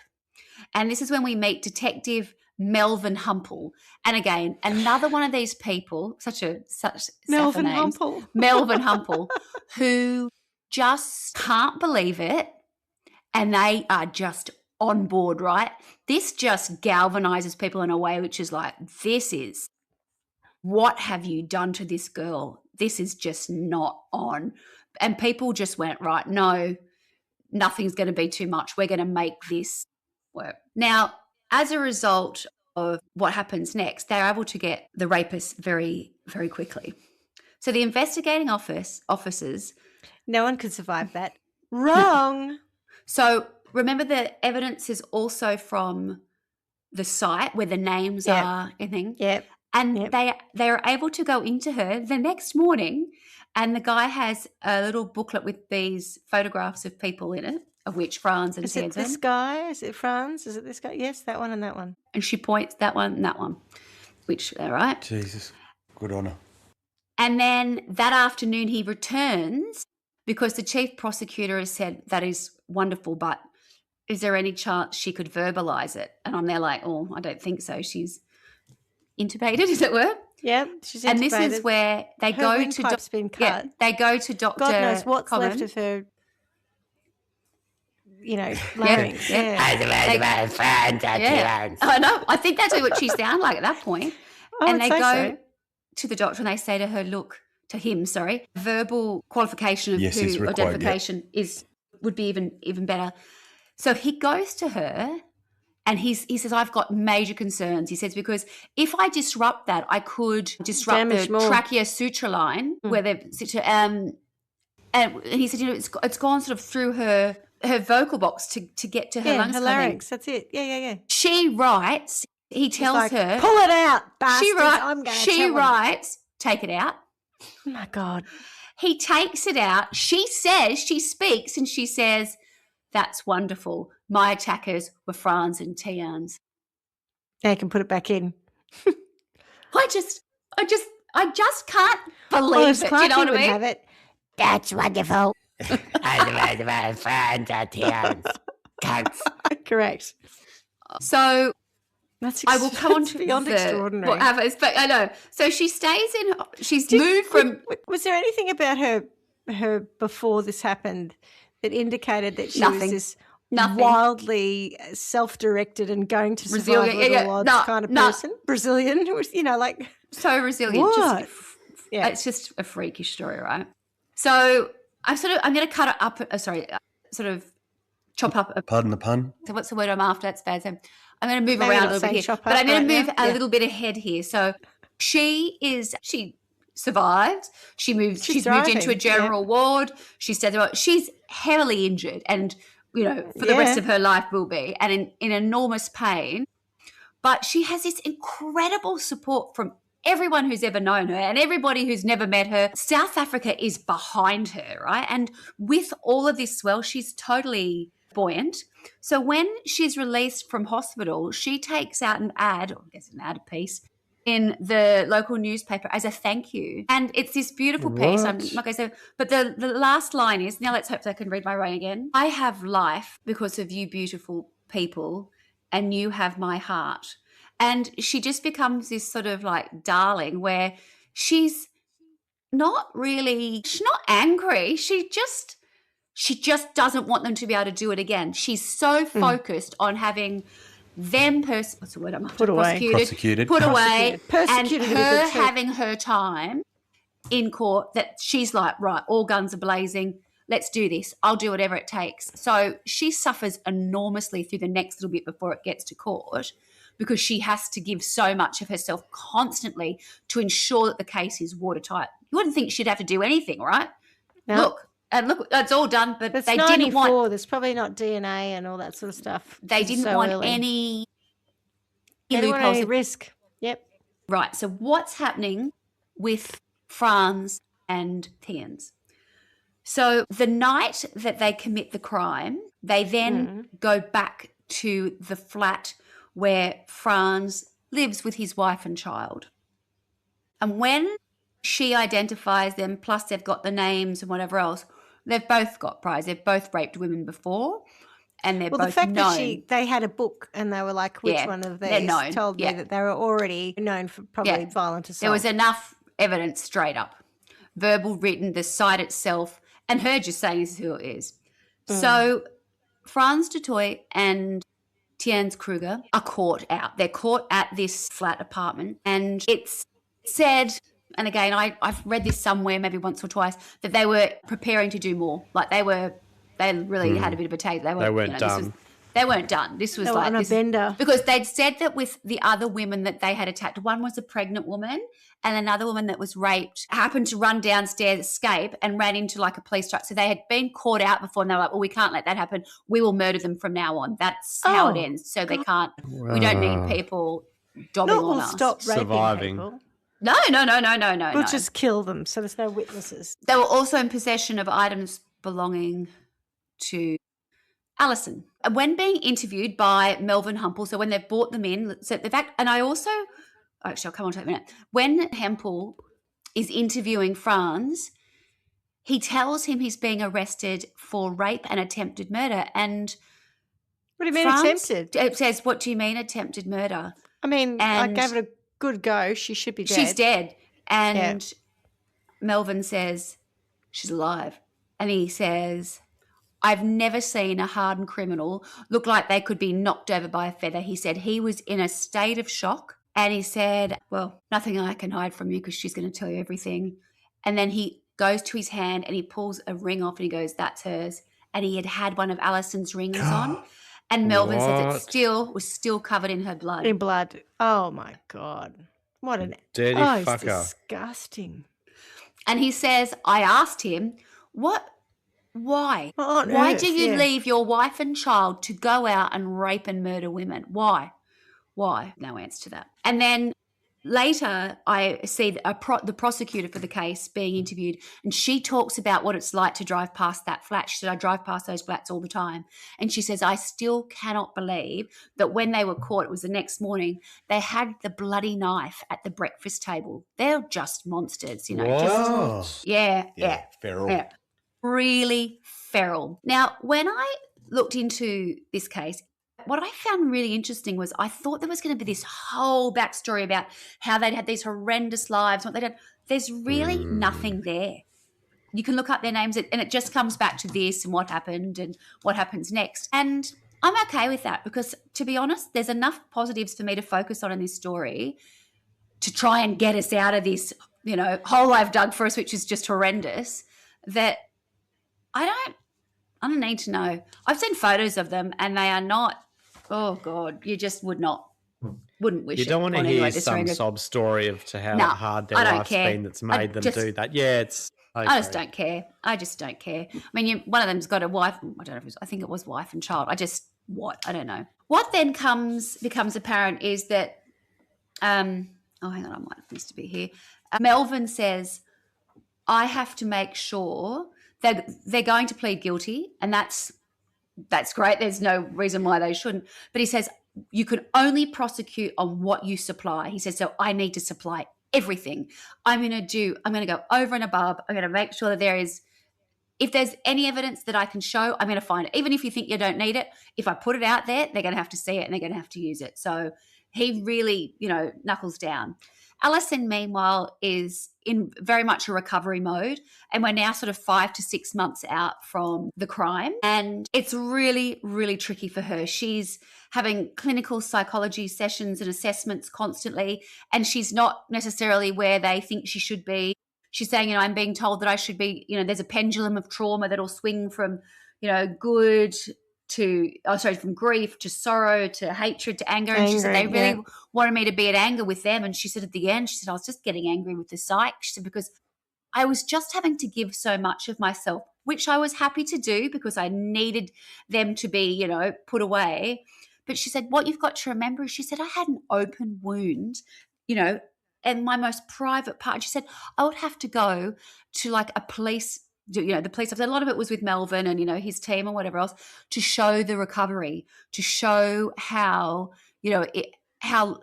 And this is when we meet Detective Melvin Humple. And again, another one of these people, such Melvin names, Humple. Melvin Humple, who just can't believe it. And they are just on board, right? This just galvanizes people in a way which is like, what have you done to this girl? This is just not on. And people just went, right, no, nothing's going to be too much. We're going to make this work. Now, as a result of what happens next, they're able to get the rapist very, very quickly. So the investigating officers. No one could survive that. Wrong. So remember, the evidence is also from the site where the names are, I think. Yep. And they are able to go into her the next morning, and the guy has a little booklet with these photographs of people in it, of which Franz and Is it this guy? Is it Franz? Is it this guy? Yes, that one and that one. And she points that one and that one, which they're right. Jesus, good on her. And then that afternoon he returns because the chief prosecutor has said that is wonderful, but is there any chance she could verbalise it? And I'm there like, oh, I don't think so. She's intubated, as it were. Yeah, she's intubated. And this is where they her go windpipe's been cut. Yeah, they go to Dr. God knows what's Common. left of her, larynx. Yeah. I know. I think that's what she sounded like at that point. And they go to the doctor and they say to her, look, to him, verbal qualification of who identification would be even better. So he goes to her and he says, I've got major concerns. He says, because if I disrupt that, I could disrupt Damage the more. trachea suture line where they've and he said, it's gone sort of through her vocal box to get to her lungs. Her larynx. That's it. Yeah. She writes, he tells her, pull it out, bastards. She writes, take it out. Oh my God. He takes it out. She speaks and she says, that's wonderful. My attackers were Franz and Tians. Now you can put it back in. I just can't believe it. You know what I mean? Have it. That's wonderful. Correct. So I will come on to beyond extraordinary. Whatever, but I know. So she stays in. She's moved from. Was there anything about her before this happened that indicated that she was this wildly self-directed and going to survive at all odds kind of person? Brazilian, so resilient. What? It's just a freakish story, right? So I'm going to cut it up. Sort of chop up. Pardon the pun. So what's the word I'm after? That's bad. So I'm going to move around a little bit here, but I'm going to move a little bit ahead here. So she survived. She's moved into a general ward. She's heavily injured and, for the rest of her life will be, and in enormous pain. But she has this incredible support from everyone who's ever known her and everybody who's never met her. South Africa is behind her, right? And with all of this swell, she's totally buoyant. So when she's released from hospital, she takes out an ad piece in the local newspaper as a thank you. And it's this beautiful piece. I'm not going to say, but the last line is, now let's hope I can read my writing again. I have life because of you beautiful people, and you have my heart. And she just becomes this sort of like darling where she's not angry. She just doesn't want them to be able to do it again. She's so focused on having them what's the word I'm after? Prosecuted. Put away. Persecuted. And her having her time in court that she's like, right, all guns are blazing. Let's do this. I'll do whatever it takes. So she suffers enormously through the next little bit before it gets to court because she has to give so much of herself constantly to ensure that the case is watertight. You wouldn't think she'd have to do anything, right? No. Look, it's all done, but it's they 94. Didn't want. There's probably not DNA and all that sort of stuff. They didn't want any loopholes. Any risk. Yep. Right. So what's happening with Franz and Tians? So the night that they commit the crime, they then go back to the flat where Franz lives with his wife and child. And when she identifies them, plus they've got the names and whatever else, they've both got prize. They've both raped women before, and they're both known. Well, the fact that they had a book and they were like, which one of these told me that they were already known for probably violent assault. There was enough evidence straight up. Verbal, written, the site itself, and her just saying this is who it is. So Franz du Toit and Tians Kruger are caught out. They're caught at this flat apartment, and it's said, and again, I've read this somewhere maybe once or twice, that they were preparing to do more. Like they really had a bit of a taste. They weren't done. They weren't done. This was on a bender. Because they'd said that with the other women that they had attacked, one was a pregnant woman and another woman that was raped happened to run downstairs, escape, and ran into like a police truck. So they had been caught out before and they were like, well, we can't let that happen. We will murder them from now on. That's how it ends. So they can't, we don't need people dobbing on us. Stop raping Surviving. people. No. We'll just kill them so there's no witnesses. They were also in possession of items belonging to Alison. When being interviewed by Melvin Hempel, so when they've brought them in, so the fact, and I also, actually, I'll come on to that in a minute. When Hempel is interviewing Franz, he tells him he's being arrested for rape and attempted murder. And what do you mean attempted? It says, what do you mean attempted murder? I mean, I gave it a good go. She should be dead. She's dead. And Melvin says, she's alive. And he says, I've never seen a hardened criminal look like they could be knocked over by a feather. He said he was in a state of shock. And he said, well, nothing I can hide from you because she's going to tell you everything. And then he goes to his hand and he pulls a ring off and he goes, that's hers. And he had one of Alison's rings on. And Melvin says it was still covered in her blood. In blood. Oh, my God. What an dirty fucker. It's disgusting. And he says, I asked him, why? Why do you leave your wife and child to go out and rape and murder women? Why? No answer to that. And then later I see the prosecutor for the case being interviewed, and she talks about what it's like to drive past that flat. She said, I drive past those flats all the time. And she says, I still cannot believe that when they were caught, it was the next morning, they had the bloody knife at the breakfast table. They're just monsters, What? Yeah. Feral. Yeah. Really feral. Now, when I looked into this case, what I found really interesting was I thought there was going to be this whole backstory about how they'd had these horrendous lives, what they'd had. There's really nothing there. You can look up their names and it just comes back to this and what happened and what happens next. And I'm okay with that because, to be honest, there's enough positives for me to focus on in this story to try and get us out of this, hole I've dug for us, which is just horrendous, that I don't need to know. I've seen photos of them and they are not, oh God, you just wouldn't wish it. You don't want to hear some horrendous. sob story of how hard their life's been that's made them do that. Yeah, I just don't care. I mean, one of them's got a wife. I don't know I think it was wife and child. I don't know. What then becomes apparent is that, hang on, I might used to be here. Melvin says, I have to make sure they're going to plead guilty, and that's great. There's no reason why they shouldn't. But he says, you can only prosecute on what you supply. He says, so I need to supply everything. I'm going to go over and above. I'm going to make sure that if there's any evidence that I can show, I'm going to find it. Even if you think you don't need it, if I put it out there, they're going to have to see it and they're going to have to use it. So he really, knuckles down. Alison, meanwhile, is in very much a recovery mode, and we're now sort of 5 to 6 months out from the crime, and it's really, really tricky for her. She's having clinical psychology sessions and assessments constantly, and she's not necessarily where they think she should be. She's saying, I'm being told that I should be, there's a pendulum of trauma that'll swing from, good from grief to sorrow to hatred to anger. And she said they really wanted me to be at anger with them. And she said at the end, I was just getting angry with the psych. She said, because I was just having to give so much of myself, which I was happy to do because I needed them to be, put away. But she said, what you've got to remember is, she said, I had an open wound, and my most private part. She said, I would have to go to like a police, the police officer. A lot of it was with Melvin and, his team or whatever else, to show the recovery, to show how, how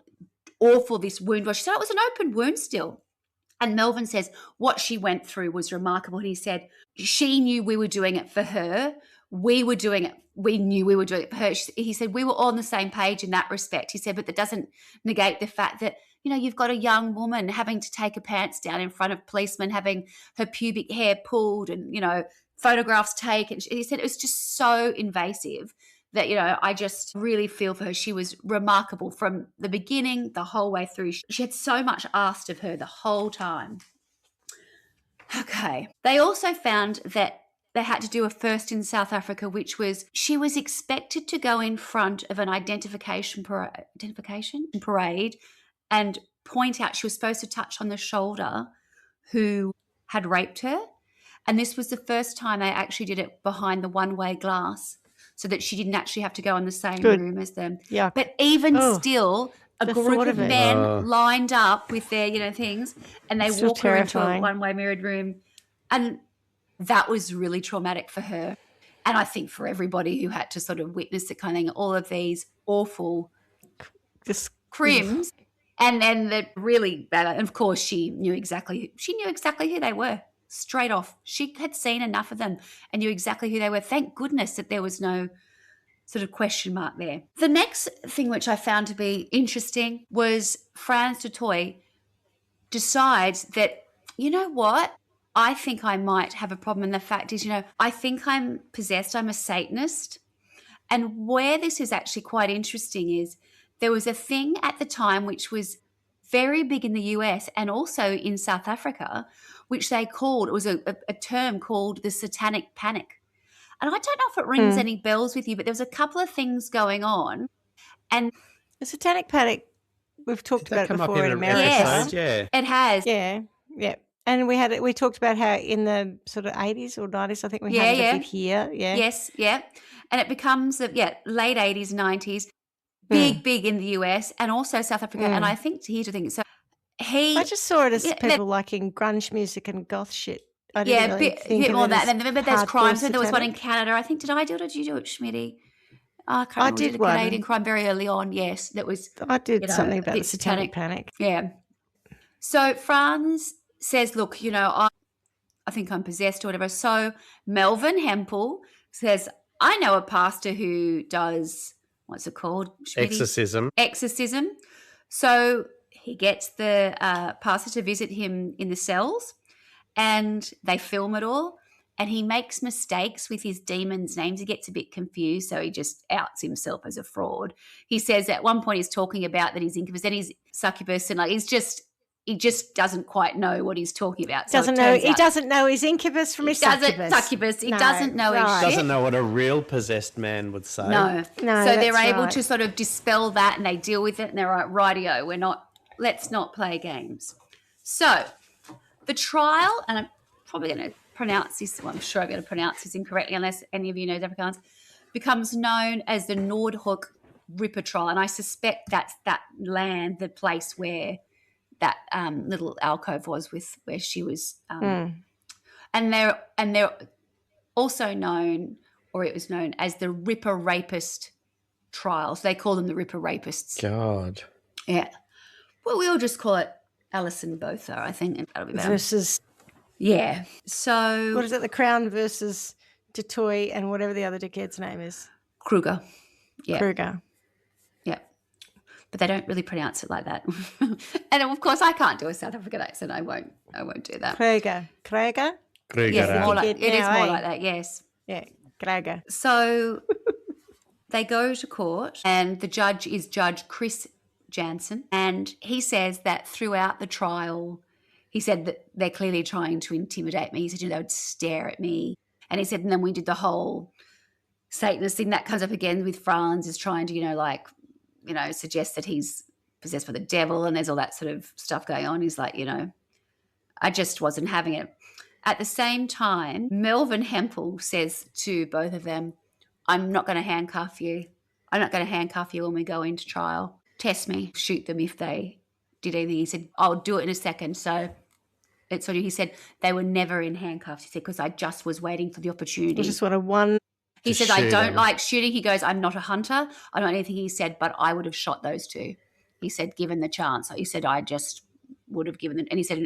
awful this wound was. She said it was an open wound still. And Melvin says what she went through was remarkable. And he said she knew we were doing it for her. We were doing it. We knew we were doing it for her. He said we were all on the same page in that respect. He said, but that doesn't negate the fact that, you've got a young woman having to take her pants down in front of policemen, having her pubic hair pulled and, photographs taken. He said it was just so invasive that, I just really feel for her. She was remarkable from the beginning, the whole way through. She had so much asked of her the whole time. Okay. They also found that they had to do a first in South Africa, which was she was expected to go in front of an identification parade and point out, she was supposed to touch on the shoulder who had raped her. And this was the first time they actually did it behind the one-way glass so that she didn't actually have to go in the same room as them. Yeah. But even still, a group of men lined up with their, things, and they walk her into a one-way mirrored room. And that was really traumatic for her. And I think for everybody who had to sort of witness it kind of thing, all of these awful crimes. And then the really bad, and of course she knew exactly who they were straight off. She had seen enough of them and knew exactly who they were. Thank goodness that there was no sort of question mark there. The next thing which I found to be interesting was Frans du Toit decides that, you know what, I think I might have a problem. And the fact is, I think I'm possessed. I'm a Satanist. And where this is actually quite interesting is there was a thing at the time which was very big in the US and also in South Africa, which they called, it was a term called the satanic panic. And I don't know if it rings any bells with you, but there was a couple of things going on. And the satanic panic, we've talked about it before in America. Yes, it has. Yeah. And we talked about how in the sort of 80s or 90s, I think we had it a bit here. Yeah. Yes, yeah. And it becomes, late 80s, 90s, big in the US and also South Africa. And I think here's the thing. So I just saw it as people liking grunge music and goth shit. I didn't really think bit more of that. And then remember there's crimes. And there was one in satanic. Canada. I think, did I do it or did you do it, Schmitty? I can't remember. did one. Canadian crime very early on, yes. That was I did something about the satanic panic. Yeah. So Frans says, look, I think I'm possessed or whatever. So Melvin Hempel says, I know a pastor who does, what's it called? Exorcism. Exorcism. So he gets the pastor to visit him in the cells and they film it all. And he makes mistakes with his demons' names. He gets a bit confused, so he just outs himself as a fraud. He says at one point he's talking about that he's incubus, then he's succubus, and he just doesn't quite know what he's talking about. So he doesn't know his incubus from his succubus. He doesn't know his shit. Doesn't know what a real possessed man would say. No. So they're able to sort of dispel that, and they deal with it, and they're like, rightio, let's not play games. So the trial, and I'm probably going to pronounce this, I'm sure I'm going to pronounce this incorrectly unless any of you knows Afrikaans, becomes known as the Noordhoek Ripper trial. And I suspect that's that land, the place where that little alcove was with where she was. And they're also known, or it was known as the Ripper Rapist trials. They call them the Ripper Rapists. God. Yeah. Well, we'll just call it Alison Botha, I think. That'll be better. Versus... Yeah. So what is it? The Crown versus du Toit and whatever the other dickhead's name is. Kruger. Yeah. Kruger. Yeah. But they don't really pronounce it like that. And of course I can't do a South African accent. I won't do that. Kruger. Yes, it is more like that, yes. Yeah, Kruger. So they go to court and the judge is Judge Chris Jansen, and he says that throughout the trial he said that they're clearly trying to intimidate me. He said, they would stare at me. And he said, and then we did the whole Satanist thing that comes up again with Frans is trying to, suggest that he's possessed by the devil and there's all that sort of stuff going on. He's like, I just wasn't having it. At the same time, Melvin Hempel says to both of them, I'm not going to handcuff you. I'm not going to handcuff you when we go into trial. Test me, shoot them if they did anything. He said, I'll do it in a second. So he said they were never in handcuffs. He said, because I just was waiting for the opportunity. I just wanted one. He said, I don't like shooting. He goes, I'm not a hunter. I don't know anything. He said, but I would have shot those two. He said, given the chance. He said, I just would have given them. And he said,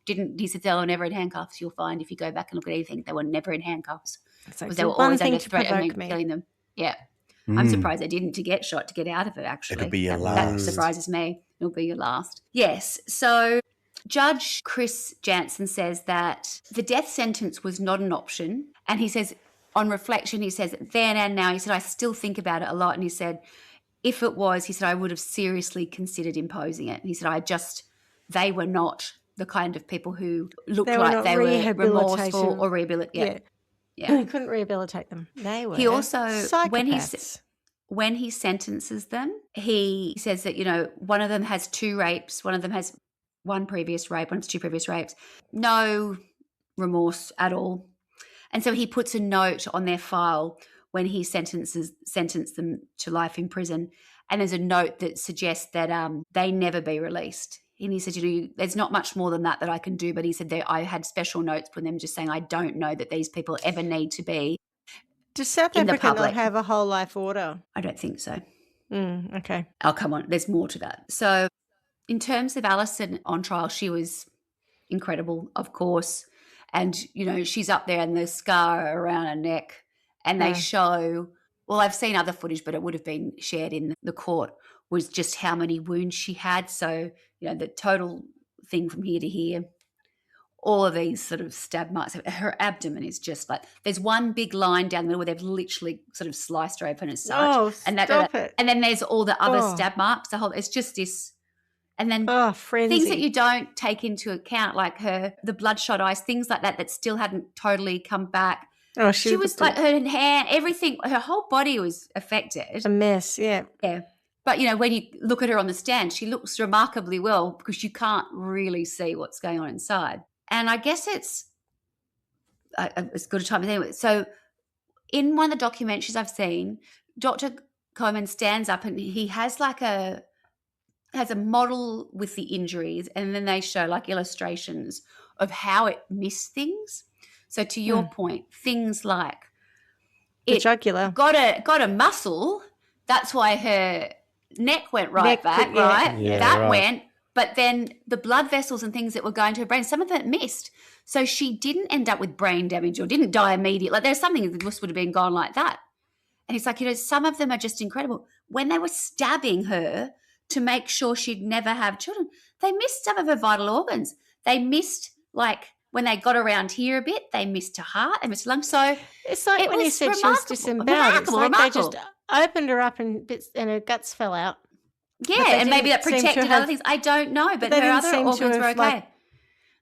he said, they were never in handcuffs. You'll find if you go back and look at anything, they were never in handcuffs. Because they were always under threat of killing them. Yeah. I'm surprised they didn't to get shot to get out of it, actually. It'll be your last. That surprises me. It'll be your last. Yes. So Judge Chris Jansen says that the death sentence was not an option. And he says, on reflection, he says, then and now, he said, I still think about it a lot. And he said, if it was, he said, I would have seriously considered imposing it. And he said, they were not the kind of people who looked like they were remorseful or rehabilitated. Yeah. Yeah. He couldn't rehabilitate them. They were He also, psychopaths. when he sentences them, he says that, one of them has 2 rapes, one of them has 1 previous rape, one has 2 previous rapes. No remorse at all. And so he puts a note on their file when he sentenced them to life in prison. And there's a note that suggests that they never be released. And he said, there's not much more than that I can do. But he said that I had special notes for them just saying, I don't know that these people ever need to be. Does South Africa not have a whole life order? I don't think so. Okay. Oh, come on. There's more to that. So in terms of Alison on trial, she was incredible, of course. And, she's up there and the scar around her neck. And they show, well, I've seen other footage, but it would have been shared in the court, was just how many wounds she had. So, the total thing from here to here, all of these sort of stab marks. Her abdomen is just like, there's one big line down the middle where they've literally sort of sliced her open as such. Oh, stop it. And then there's all the other stab marks. It's just this. And then things that you don't take into account, like the bloodshot eyes, things like that still hadn't totally come back. Oh, she was like, her hand, everything, her whole body was affected. A mess, yeah. Yeah. But, when you look at her on the stand, she looks remarkably well because you can't really see what's going on inside. And I guess it's as good a time as anyway. So in one of the documentaries I've seen, Dr. Coleman stands up and he has has a model with the injuries, and then they show like illustrations of how it missed things. So to your point, things like the jugular got a muscle. That's why her neck went back, right? Yeah, that went. But then the blood vessels and things that were going to her brain, some of it missed. So she didn't end up with brain damage or didn't die immediately. Like there's something that just would have been gone like that. And it's like, some of them are just incredible. When they were stabbing her to make sure she'd never have children, they missed some of her vital organs. They missed, like, when they got around here a bit, they missed her heart, they missed her lungs. So it's like when you said she was disemboweled. It's like they just opened her up in bits and her guts fell out. Yeah, and maybe that protected other things. I don't know, but her other organs were okay.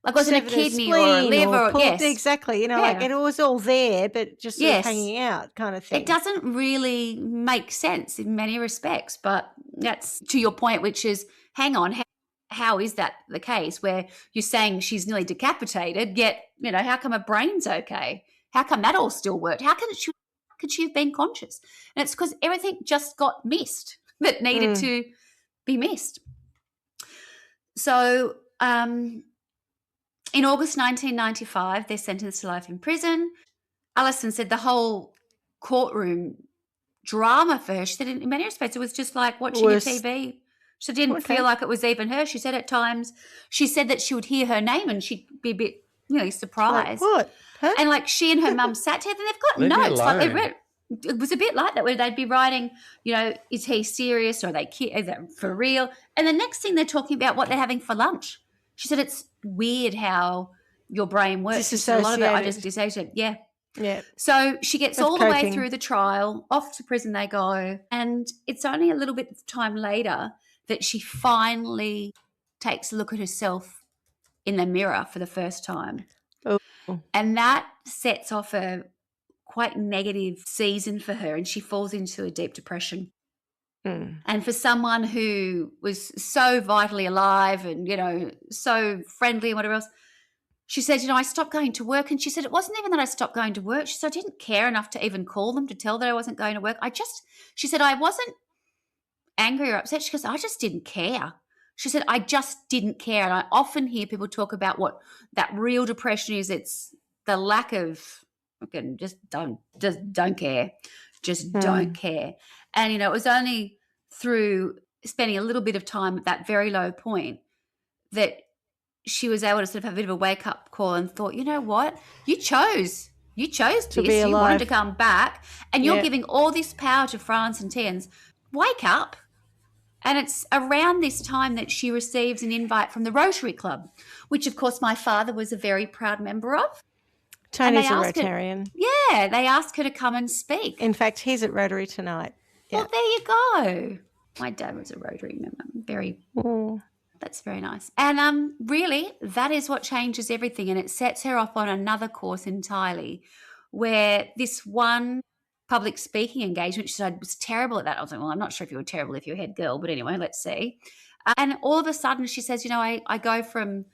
Like was it a kidney or a liver? Yes. Exactly. Like it was all there, but just sort of hanging out kind of thing. It doesn't really make sense in many respects, but that's to your point, which is, hang on, how is that the case where you're saying she's nearly decapitated, yet, how come her brain's okay? How come that all still worked? How could she have been conscious? And it's because everything just got missed that needed to be missed. So in August 1995, they're sentenced to life in prison. Alison said the whole courtroom drama for her, she said in many respects it was just like watching a TV. She didn't feel like it was even her. She said at times, she said that she would hear her name and she'd be a bit, surprised. Like, what? Huh? And like she and her mum sat together and they've got notes. Like they read. It was a bit like that where they'd be writing, is he serious or are they for real? And the next thing they're talking about what they're having for lunch. She said it's weird how your brain works. A lot of it I just dissociate. Yeah. Yeah. So she gets all the way through the trial, off to prison they go, and it's only a little bit of time later that she finally takes a look at herself in the mirror for the first time. Oh. And that sets off a quite negative season for her, and she falls into a deep depression. And for someone who was so vitally alive and, so friendly and whatever else, she said, I stopped going to work. And she said, it wasn't even that I stopped going to work. She said, I didn't care enough to even call them to tell that I wasn't going to work. She said, I wasn't angry or upset. She goes, I just didn't care. She said, I just didn't care. And I often hear people talk about what that real depression is. It's the lack of, just don't care. Just don't care. And, it was only through spending a little bit of time at that very low point that she was able to sort of have a bit of a wake-up call and thought, you know what? You chose this. You wanted to come back and you're giving all this power to France and Tians. Wake up. And it's around this time that she receives an invite from the Rotary Club, which, of course, my father was a very proud member of. Tony's a Rotarian. They asked her to come and speak. In fact, he's at Rotary tonight. Yeah. Well, there you go. My dad was a Rotary member. That's very nice. And really, that is what changes everything, and it sets her off on another course entirely, where this one public speaking engagement, she said I was terrible at that. I was like, well, I'm not sure if you were terrible if you're head girl, but anyway, let's see. And all of a sudden she says, I go from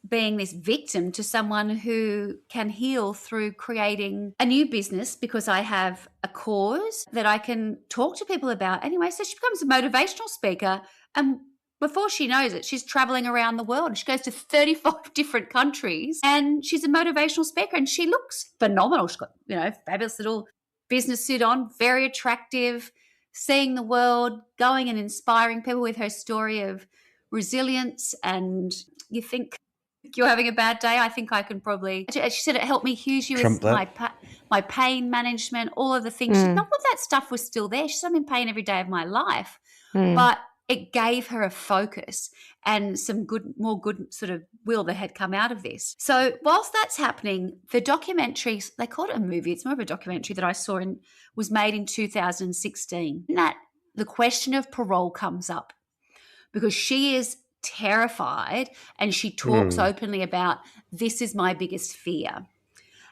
being this victim to someone who can heal through creating a new business because I have a cause that I can talk to people about. Anyway, so she becomes a motivational speaker, and before she knows it, she's traveling around the world. She goes to 35 different countries and she's a motivational speaker and she looks phenomenal. She's got, fabulous little business suit on, very attractive, seeing the world, going and inspiring people with her story of resilience. And you think, you're having a bad day, I think I can probably... She said it helped me hugely with my pain management, all of the things. All of that stuff was still there. She said, I'm in pain every day of my life. But it gave her a focus and some more good sort of will that had come out of this. So whilst that's happening, the documentary, they called it a movie. It's more of a documentary that I saw was made in 2016. And that the question of parole comes up because she is terrified and she talks openly about, this is my biggest fear.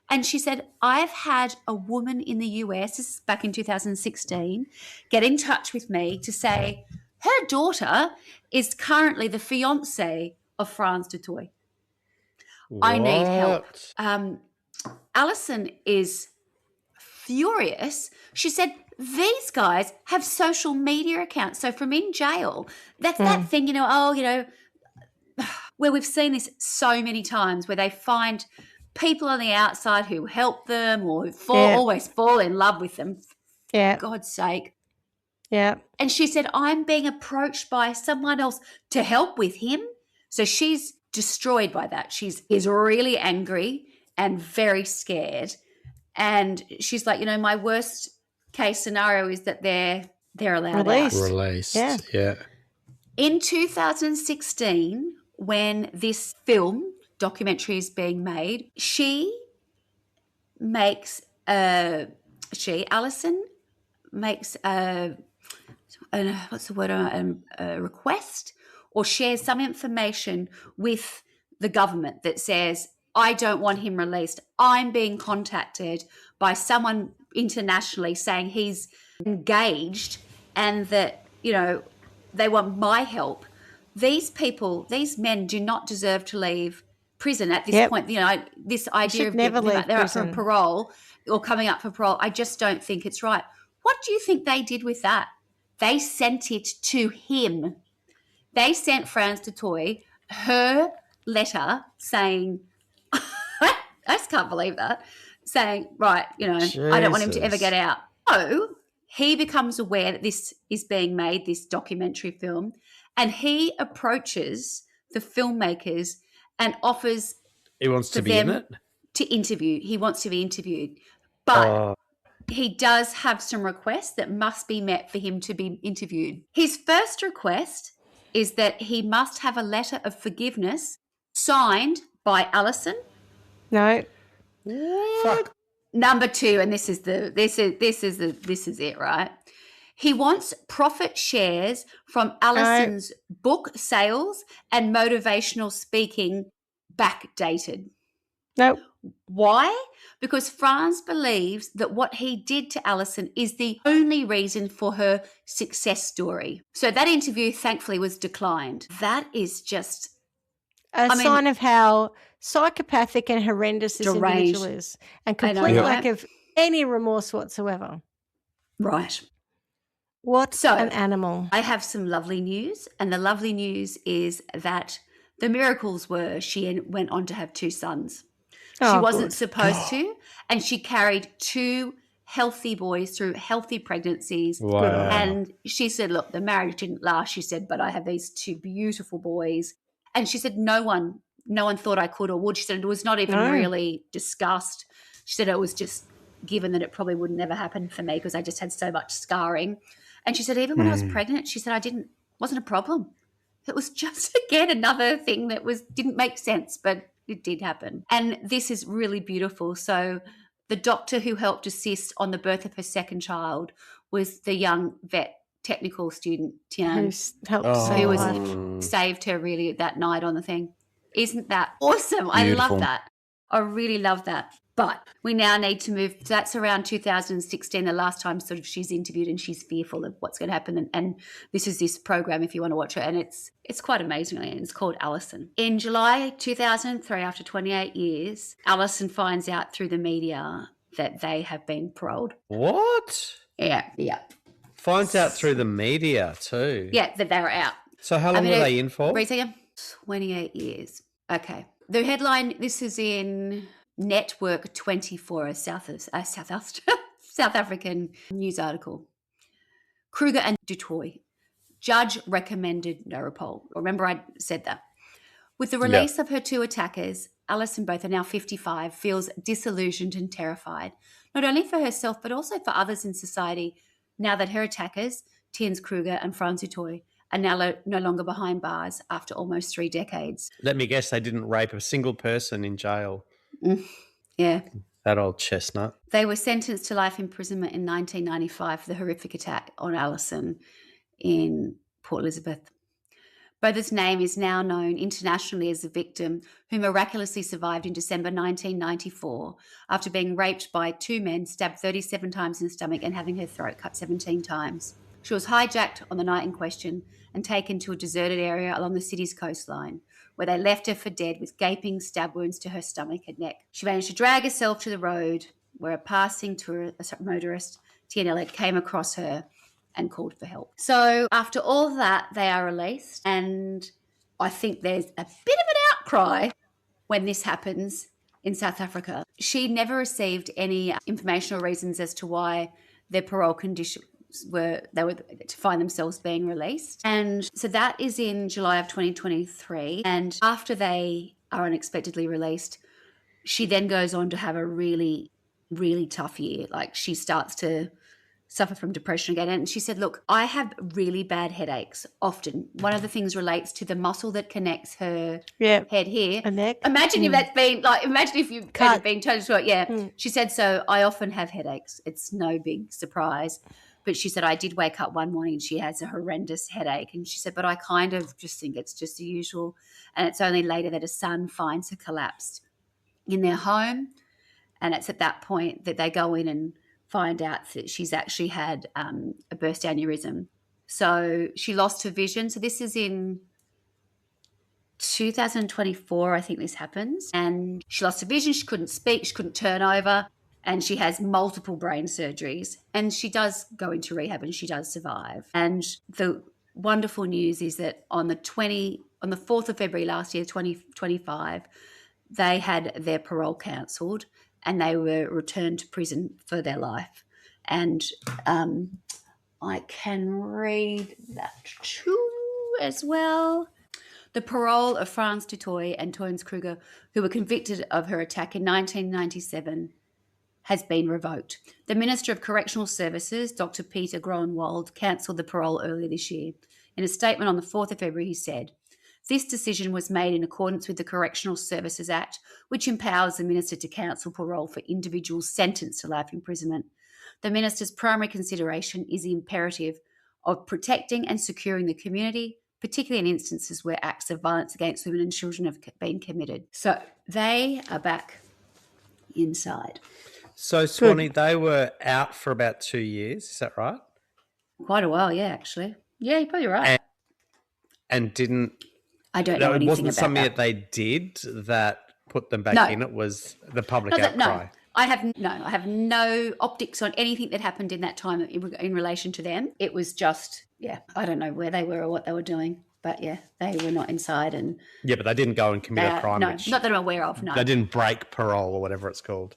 And she said, I've had a woman in the US, this is back in 2016, get in touch with me to say her daughter is currently the fiance of Frans du Toit. I need help. Alison is furious. She said, these guys have social media accounts. So from in jail, that's that thing, where we've seen this so many times where they find people on the outside who help them or who always fall in love with them. Yeah. For God's sake. Yeah. And she said, I'm being approached by someone else to help with him. So she's destroyed by that. She's really angry and very scared. And she's like, my worst case scenario is that they're allowed out. Released. Yeah. In 2016, when this documentary is being made, Alison makes a request or shares some information with the government that says, I don't want him released. I'm being contacted by someone internationally saying he's engaged and that, they want my help. These people, these men do not deserve to leave prison at this point. This idea of they're up for parole or coming up for parole, I just don't think it's right. What do you think they did with that? They sent it to him. They sent Frans du Toit her letter saying, I just can't believe that, saying, right, Jesus. I don't want him to ever get out. So he becomes aware that this is being made, this documentary film, and he approaches the filmmakers and offers he wants to be in it? To interview. He wants to be interviewed. But he does have some requests that must be met for him to be interviewed. His first request is that he must have a letter of forgiveness signed by Alison. No. Fuck. Number 2, and this is it, right? He wants profit shares from Alison's book sales and motivational speaking backdated. No. Why? Because Frans believes that what he did to Alison is the only reason for her success story. So that interview, thankfully, was declined. That is just a sign of how psychopathic and horrendous this individual is, and complete lack of any remorse whatsoever. Right. What an animal. I have some lovely news, and the lovely news is that the miracles were she went on to have 2 sons. She wasn't supposed to, and she carried 2 healthy boys through healthy pregnancies. Wow. And she said, look, the marriage didn't last. She said, but I have these 2 beautiful boys. And she said, no one thought I could or would. She said it was not even really discussed. She said it was just given that it probably would never happen for me because I just had so much scarring. And she said, even when I was pregnant, she said, wasn't a problem. It was just, again, another thing that didn't make sense, but it did happen. And this is really beautiful. So the doctor who helped assist on the birth of her second child was the young vet technical student, Tian, who saved her really that night on the thing. Isn't that awesome? Beautiful. I love that. I really love that. But we now need to move. So that's around 2016, the last time sort of she's interviewed, and she's fearful of what's going to happen. And this is this program, if you want to watch it, and it's quite amazing. And it's called Alison. In July 2003, after 28 years, Alison finds out through the media that they have been paroled. What? Yeah. Finds out through the media too. Yeah, that they were out. So how long were they in for? 28 years. Okay. The headline, this is in Network 24, a South African news article. Kruger and Dutoy. Judge recommended no parole. Remember I said that. With the release of her two attackers, Alison Botha, now 55, feels disillusioned and terrified, not only for herself but also for others in society, now that her attackers, Tiens Kruger and Frans Dutoy, are now no longer behind bars after almost 3 decades. Let me guess, they didn't rape a single person in jail. Yeah. That old chestnut. They were sentenced to life imprisonment in 1995 for the horrific attack on Alison in Port Elizabeth. Botha's name is now known internationally as the victim who miraculously survived in December 1994 after being raped by 2 men, stabbed 37 times in the stomach and having her throat cut 17 times. She was hijacked on the night in question and taken to a deserted area along the city's coastline, where they left her for dead with gaping stab wounds to her stomach and neck. She managed to drag herself to the road where a passing motorist, Tianella, came across her and called for help. So after all that, they are released, and I think there's a bit of an outcry when this happens in South Africa. She never received any information or reasons as to why their parole conditions were to find themselves being released. And so that is in July of 2023. And after they are unexpectedly released, she then goes on to have a really, really tough year. Like, she starts to suffer from depression again. And she said, look, I have really bad headaches often. One of the things relates to the muscle that connects her head here. A neck. Imagine if that's been like, imagine if you've kind of been totally short. Yeah. She said, so I often have headaches. It's no big surprise. But she said, I did wake up one morning and she has a horrendous headache. And she said, but I kind of just think it's just the usual. And it's only later that a son finds her collapsed in their home. And it's at that point that they go in and find out that she's actually had a burst aneurysm. So she lost her vision. So this is in 2024, I think this happens. And she lost her vision. She couldn't speak. She couldn't turn over. And she has multiple brain surgeries. And she does go into rehab and she does survive. And the wonderful news is that on the 4th of February last year, 2025, they had their parole cancelled and they were returned to prison for their life. And I can read that too as well. The parole of Frans Dutoy and Tiens Kruger, who were convicted of her attack in 1997, has been revoked. The Minister of Correctional Services, Dr. Peter Groenewald, cancelled the parole earlier this year. In a statement on the 4th of February, he said, this decision was made in accordance with the Correctional Services Act, which empowers the Minister to cancel parole for individuals sentenced to life imprisonment. The Minister's primary consideration is the imperative of protecting and securing the community, particularly in instances where acts of violence against women and children have been committed. So they are back inside. So, Swanny, they were out for about 2 years, is that right? Quite a while, yeah, actually. Yeah, you're probably right. And didn't... I don't know anything about that. It wasn't something that they did that put them back in. It was the public outcry. No, I have no optics on anything that happened in that time in relation to them. It was just, I don't know where they were or what they were doing. But, they were not inside. And yeah, but they didn't go and commit a crime. No, not that I'm aware of, no. They didn't break parole or whatever it's called.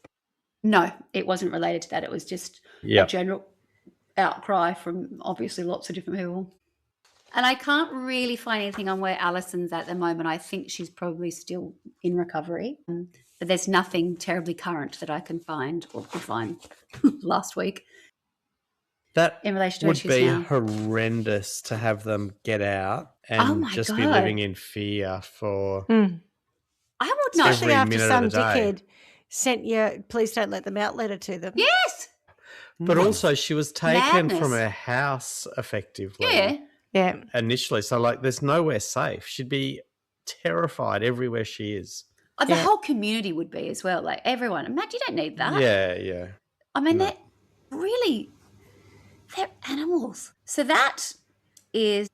No, it wasn't related to that. It was just a general outcry from obviously lots of different people. And I can't really find anything on where Alison's at the moment. I think she's probably still in recovery. But there's nothing terribly current that I can find or could find last week. That in relation to would be horrendous to have them get out and be living in fear for I would not. Especially after some dickhead sent you, please don't let them out letter to them. Yes. But also she was taken from her house effectively. Yeah. Initially. So, there's nowhere safe. She'd be terrified everywhere she is. The whole community would be as well, like everyone. Matt, you don't need that. Yeah. I mean, they're animals. So that is...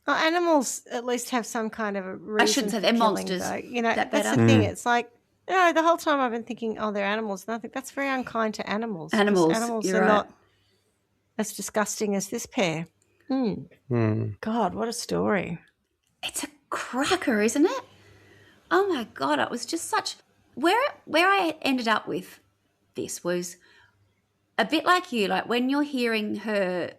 Well, animals at least have some kind of a reason. I shouldn't say they're monsters. Though. You know, that's the thing. It's like, the whole time I've been thinking, they're animals. And I think that's very unkind to animals. Animals are not as disgusting as this pair. God, what a story. It's a cracker, isn't it? Oh my God, it was just such... Where I ended up with this was a bit like you, like when you're hearing her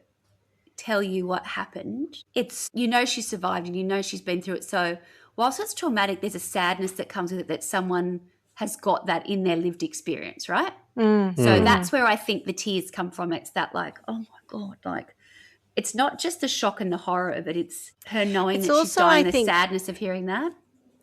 tell you what happened, it's, she survived and she's been through it. So whilst it's traumatic, there's a sadness that comes with it that someone has got that in their lived experience, right? So that's where I think the tears come from. It's that like, oh my God, like it's not just the shock and the horror of it, it's her knowing that she's dying, the sadness of hearing that.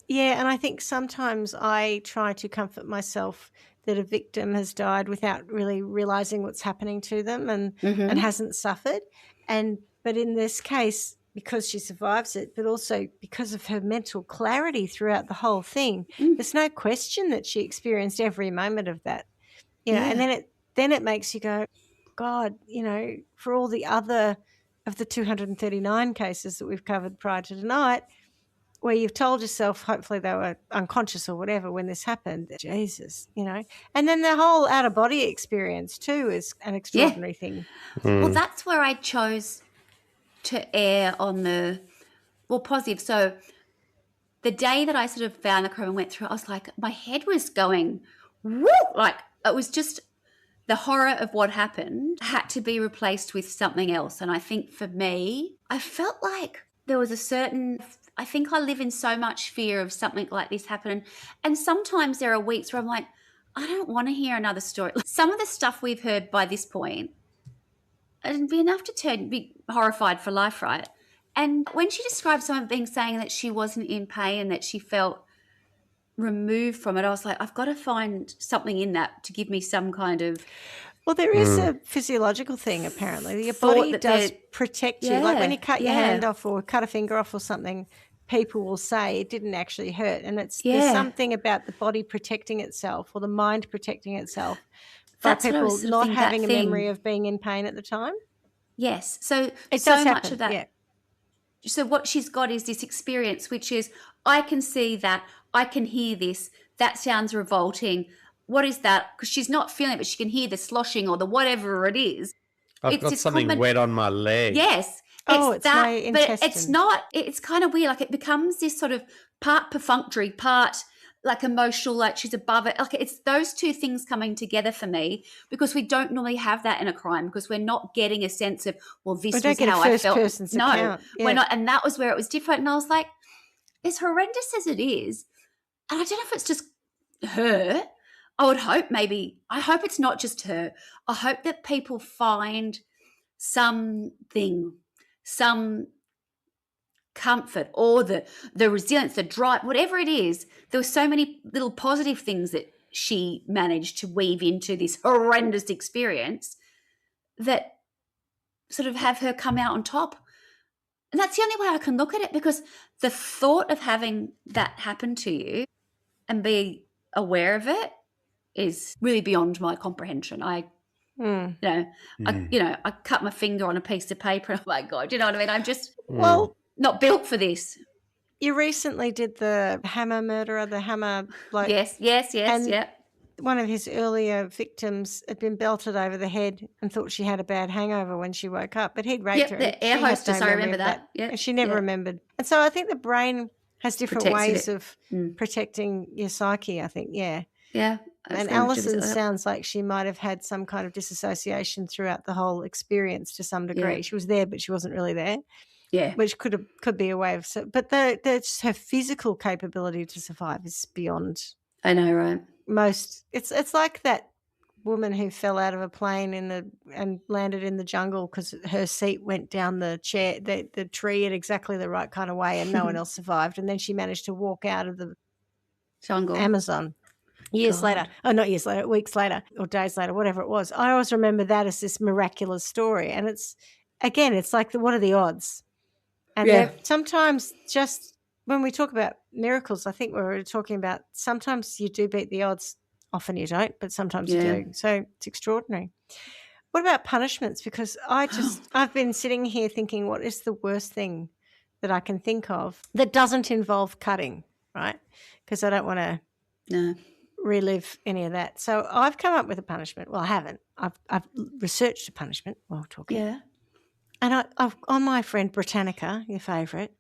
Yeah, and I think sometimes I try to comfort myself that a victim has died without really realising what's happening to them and hasn't suffered. But in this case, because she survives it, but also because of her mental clarity throughout the whole thing, there's no question that she experienced every moment of that. And then it makes you go, God, for all the other of the 239 cases that we've covered prior to tonight, where you've told yourself hopefully they were unconscious or whatever when this happened, Jesus, And then the whole out-of-body experience too is an extraordinary thing. Well, that's where I chose to err on the positive. So the day that I sort of found the crime and went through, I was like, my head was going, whoop, like it was just the horror of what happened had to be replaced with something else. And I think for me, I felt like there was I think I live in so much fear of something like this happening. And sometimes there are weeks where I'm like, I don't want to hear another story. Some of the stuff we've heard by this point, it'd be enough to be horrified for life, right? And when she described someone saying that she wasn't in pain and that she felt removed from it, I was like, I've got to find something in that to give me some kind of... Well, there is a physiological thing, apparently. Your body does protect you. Like when you cut your hand off or cut a finger off or something, people will say it didn't actually hurt. And there's something about the body protecting itself or the mind protecting itself by people not having a memory of being in pain at the time. Yes. So it does much happen, of that. So what she's got is this experience, which is, I can see that, I can hear this, that sounds revolting. What is that? Because she's not feeling it, but she can hear the sloshing or the whatever it is. I've got something wet on my leg. Yes. It's that, my intestine. But it's not, it's kind of weird. Like it becomes this sort of part perfunctory, part like emotional, like she's above it. Like it's those two things coming together for me because we don't normally have that in a crime because we're not getting a sense of, well, this was how I felt. No, we're not. And that was where it was different. And I was like, as horrendous as it is, and I don't know if it's just her, I hope it's not just her. I hope that people find something, some comfort or the resilience, the drive, whatever it is. There were so many little positive things that she managed to weave into this horrendous experience that sort of have her come out on top. And that's the only way I can look at it because the thought of having that happen to you and be aware of it is really beyond my comprehension. I cut my finger on a piece of paper. Oh my God, you know what I mean? I'm just not built for this. You recently did the Hammer murderer, the Hammer bloke. Yes, yeah. One of his earlier victims had been belted over the head and thought she had a bad hangover when she woke up, but he'd raped her. The air hostess, I remember that. Yeah, and she never remembered. And so I think the brain has different ways of protecting your psyche, I think, yeah. Yeah. And Alison sounds like she might have had some kind of disassociation throughout the whole experience to some degree. Yeah. She was there, but she wasn't really there. Yeah. Which could be a way of... But her physical capability to survive is beyond... I know, right? Most... It's like that woman who fell out of a plane and landed in the jungle because her seat went down the tree in exactly the right kind of way and no one else survived. And then she managed to walk out of the jungle, Amazon. Years later. Oh, not years later, weeks later or days later, whatever it was. I always remember that as this miraculous story. And it's like, what are the odds? And they're sometimes just when we talk about miracles, I think we were talking about sometimes you do beat the odds, often you don't, but sometimes you do. So it's extraordinary. What about punishments? Because I've been sitting here thinking, what is the worst thing that I can think of that doesn't involve cutting, right? Because I don't want to relive any of that. So I've come up with a punishment. Well, I haven't. I've researched a punishment while talking. Yeah. And I've on my friend Britannica, your favourite,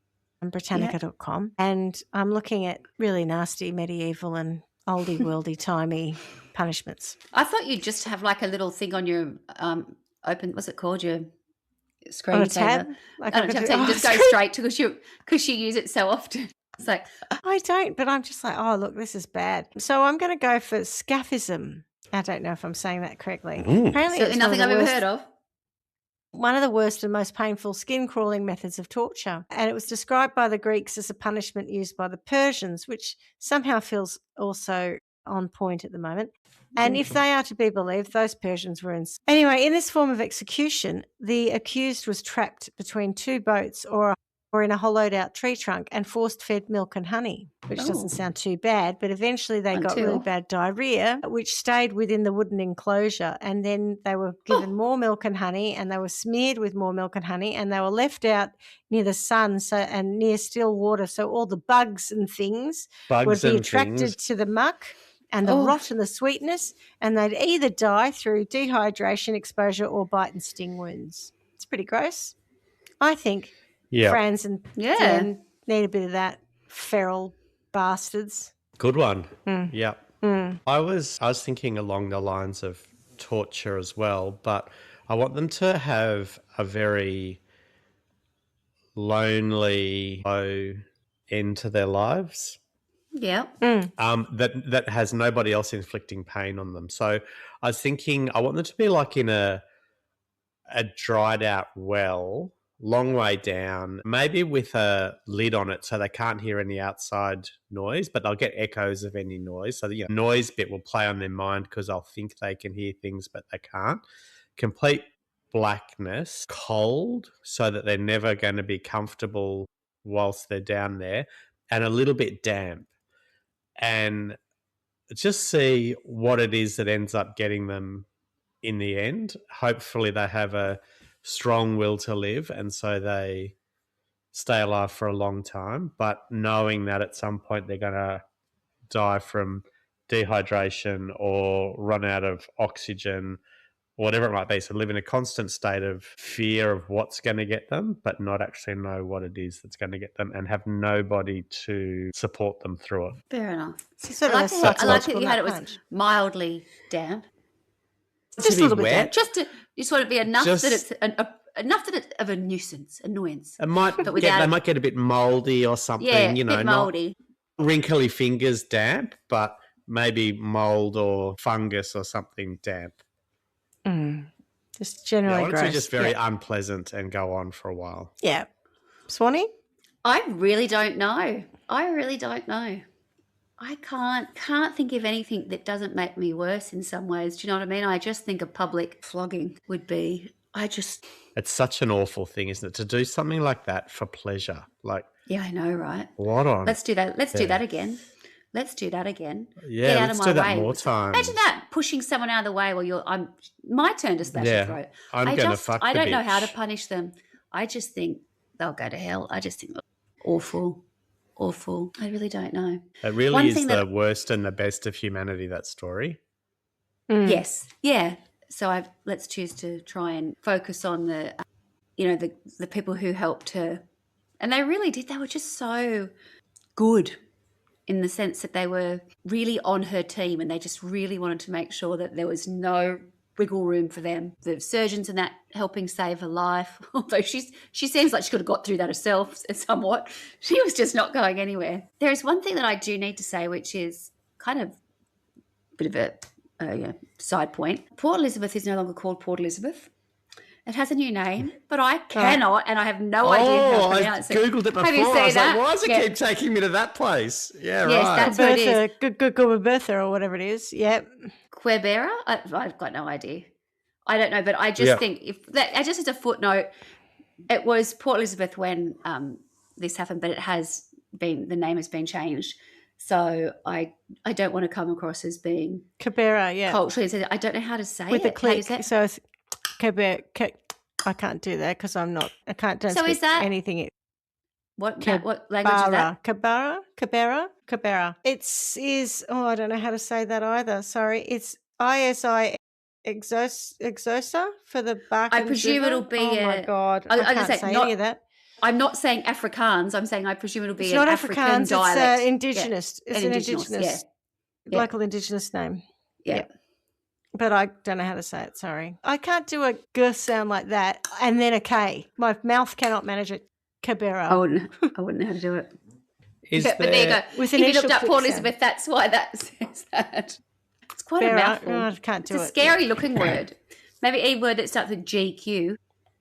on Britannica.com, and I'm looking at really nasty medieval and oldie worldy timey punishments. I thought you'd just have like a little thing on your what's it called, your screen On a tab? Like you just go straight to because you use it so often. It's like I don't, but I'm just like, oh look, this is bad. So I'm going to go for scaphism. I don't know if I'm saying that correctly. Apparently, it's nothing I've ever heard of. One of the worst and most painful skin-crawling methods of torture. And it was described by the Greeks as a punishment used by the Persians, which somehow feels also on point at the moment. And if they are to be believed, those Persians were in. Anyway, in this form of execution, the accused was trapped between two boats or in a hollowed-out tree trunk and forced-fed milk and honey, which doesn't sound too bad, but eventually they got really bad diarrhea, which stayed within the wooden enclosure, and then they were given more milk and honey, and they were smeared with more milk and honey, and they were left out near the sun and near still water, so all the bugs and things would be attracted to the muck and the rot and the sweetness, and they'd either die through dehydration, exposure, or bite and sting wounds. It's pretty gross. I think Franz and Dan need a bit of that, feral bastards. Good one. Yeah. I was thinking along the lines of torture as well, but I want them to have a very lonely, low end to their lives. Yeah. That has nobody else inflicting pain on them. So I was thinking I want them to be like in a dried out well, long way down, maybe with a lid on it so they can't hear any outside noise, but they'll get echoes of any noise. So the noise bit will play on their mind because they'll think they can hear things, but they can't. Complete blackness, cold, so that they're never going to be comfortable whilst they're down there, and a little bit damp. And just see what it is that ends up getting them in the end. Hopefully they have a strong will to live, and so they stay alive for a long time, but knowing that at some point they're going to die from dehydration or run out of oxygen, whatever it might be. So live in a constant state of fear of what's going to get them, but not actually know what it is that's going to get them, and have nobody to support them through it. Fair enough. So I like that you had it was mildly damp. Just a little bit damp. Just to sort of be enough that it's enough that it's of a annoyance. It might they might get a bit mouldy or something. Yeah, you know, bit mouldy. Not wrinkly fingers damp, but maybe mould or fungus or something damp. Just generally gross. Just very unpleasant and go on for a while. Yeah. Swanny? I really don't know. I can't think of anything that doesn't make me worse in some ways. Do you know what I mean? I just think a public flogging would be. It's such an awful thing, isn't it? To do something like that for pleasure. Like, yeah, I know, right? What on? Let's do that. Let's do that again. Yeah, Get out let's of my do that way. more times. Imagine that, pushing someone out of the way while I'm my turn to slash your throat. I'm going to fuck the I don't know bitch. how to punish them. I just think they'll go to hell. I just think awful. I really don't know. It really is the worst and the best of humanity, that story. Yes. Yeah. So let's choose to try and focus on the people who helped her. And they really did. They were just so good in the sense that they were really on her team, and they just really wanted to make sure that there was no wiggle room for them. The surgeons and that helping save her life, although she seems like she could have got through that herself somewhat. She was just not going anywhere. There is one thing that I do need to say, which is kind of a bit of a side point. Port Elizabeth is no longer called Port Elizabeth. It has a new name, but I cannot, and I have no idea how to pronounce it. I Googled it before. Have you seen that? Like, why does it keep taking me to that place? Yeah, yes, right. that's what it is. Good Bertha or whatever it is. Yep. Quebera? I've got no idea. I don't know, but I just think as a footnote, it was Port Elizabeth when this happened, but it has the name has been changed. So I don't want to come across as being Kibera, yeah. culturally. I don't know how to say with it. a click. So it's Kibera. I can't do that because I'm not. I can't. Don't So speak is that anything? What language is that? Kibera. Is. Oh, I don't know how to say that either. Sorry. It's ISI Exosa for the Bark. I presume it'll be. Oh my God! I can't say any of that. I'm not saying Afrikaans. I'm saying I presume it'll be it's an not African Afrikaans, dialect. It's indigenous. Yeah. It's an indigenous, local indigenous name. Yeah. But I don't know how to say it. Sorry, I can't do a g sound like that and then a k. My mouth cannot manage it. Kibera. I wouldn't know how to do it. But there you go. With if you looked up Port Elizabeth, that's why that says that. It's quite a mouthful. No, I can't do it. It's a scary looking word. Maybe a word that starts with GQ.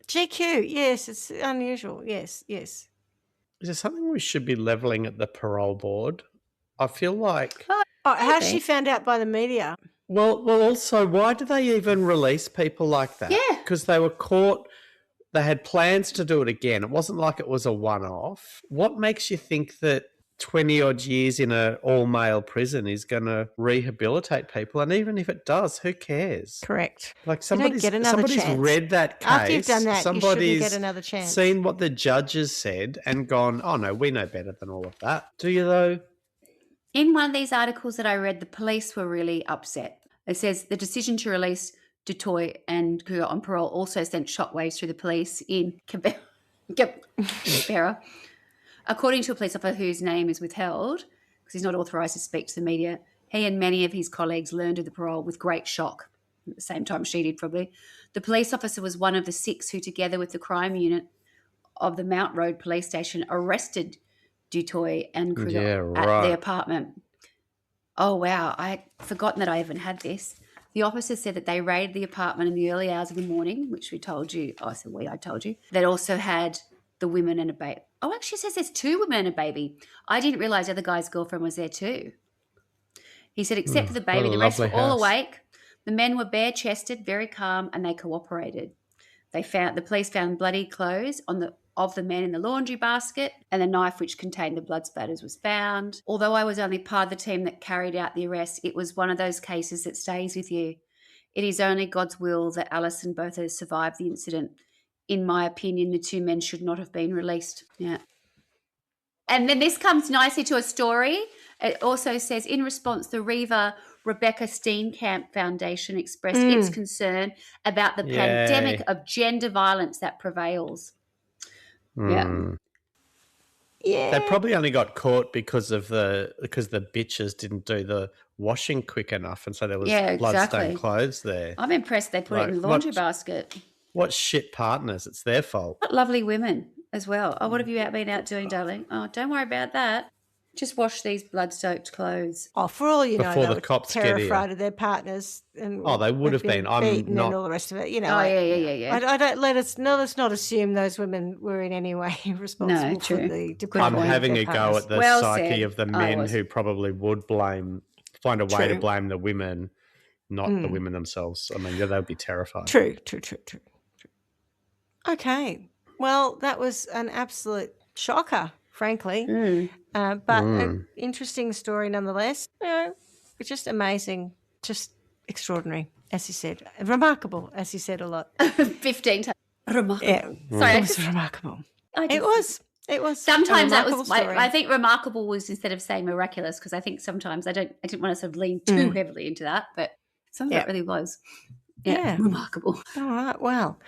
GQ, yes, it's unusual. Yes. Is there something we should be levelling at the parole board? I feel like... how she found out by the media? Well, also, why do they even release people like that? Yeah. Because they were caught... They had plans to do it again. It wasn't like it was a one-off. What makes you think that 20-odd years in an all-male prison is going to rehabilitate people? And even if it does, who cares? Correct. Like somebody's read that case. After you've done that, you shouldn't get another chance. Seen what the judges said and gone, oh, no, we know better than all of that. Do you, though? In one of these articles that I read, the police were really upset. It says the decision to release Dutoy and Kruger on parole also sent shockwaves through the police in Canberra. According to a police officer whose name is withheld, because he's not authorised to speak to the media, he and many of his colleagues learned of the parole with great shock. At the same time she did, probably. The police officer was one of the 6 who, together with the crime unit of the Mount Road police station, arrested Dutoy and Kruger at their apartment. Oh, wow. I'd forgotten that I even had this. The officer said that they raided the apartment in the early hours of the morning, which we told you. Oh, I said I told you. They also had the women and a baby. Oh, actually says there's 2 women and a baby. I didn't realise the other guy's girlfriend was there too. He said, except for the baby, the rest were all awake. The men were bare-chested, very calm, and they cooperated. The police found bloody clothes of the men in the laundry basket, and the knife which contained the blood spatters was found. Although I was only part of the team that carried out the arrest, it was one of those cases that stays with you. It is only God's will that Alison Botha survived the incident. In my opinion, the 2 men should not have been released. Yeah. And then this comes nicely to a story. It also says, in response, the Rebecca Steenkamp Foundation expressed its concern about the pandemic of gender violence that prevails. Yeah. They probably only got caught because the bitches didn't do the washing quick enough, and so there was bloodstained clothes there. I'm impressed they put it in the laundry basket. What shit partners? It's their fault. What lovely women as well. Oh, what have you been out doing, darling? Oh, don't worry about that. Just wash these blood-soaked clothes. Oh, for all you before know, the cops terrified of their partners. And they would have been. I'm not. And all the rest of it. You know. Oh, yeah. I don't let's not assume those women were in any way responsible for the depression. I'm having a go at the psyche of the men who probably would find a way to blame the women, not the women themselves. I mean, they'd be terrified. True. Okay. Well, that was an absolute shocker, frankly. But an interesting story nonetheless. You know, it's just amazing, just extraordinary, as you said. Remarkable, as you said a lot. 15 times. Remarkable. Yeah. Sorry, it was remarkable. It was. Sometimes that was. I think remarkable was instead of saying miraculous, because I think sometimes I didn't want to sort of lean too heavily into that, but some of it really was. Yeah, remarkable. All right. Well,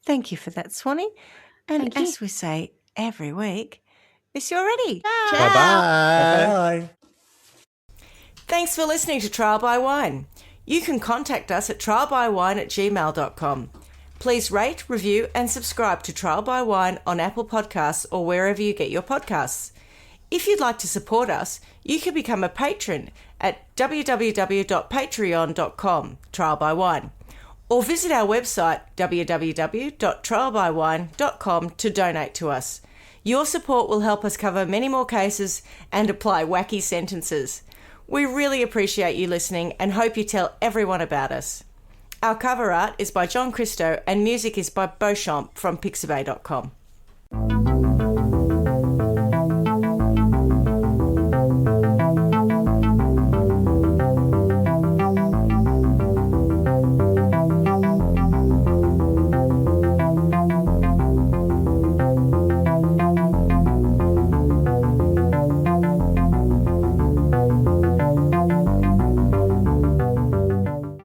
thank you for that, Swanny. And as we say every week, miss you already. Bye-bye. Thanks for listening to Trial by Wine. You can contact us at trialbywine@gmail.com. Please rate, review and subscribe to Trial by Wine on Apple Podcasts or wherever you get your podcasts. If you'd like to support us, you can become a patron at www.patreon.com, Trial by Wine, or visit our website www.trialbywine.com to donate to us. Your support will help us cover many more cases and apply wacky sentences. We really appreciate you listening and hope you tell everyone about us. Our cover art is by John Christo and music is by Beauchamp from pixabay.com.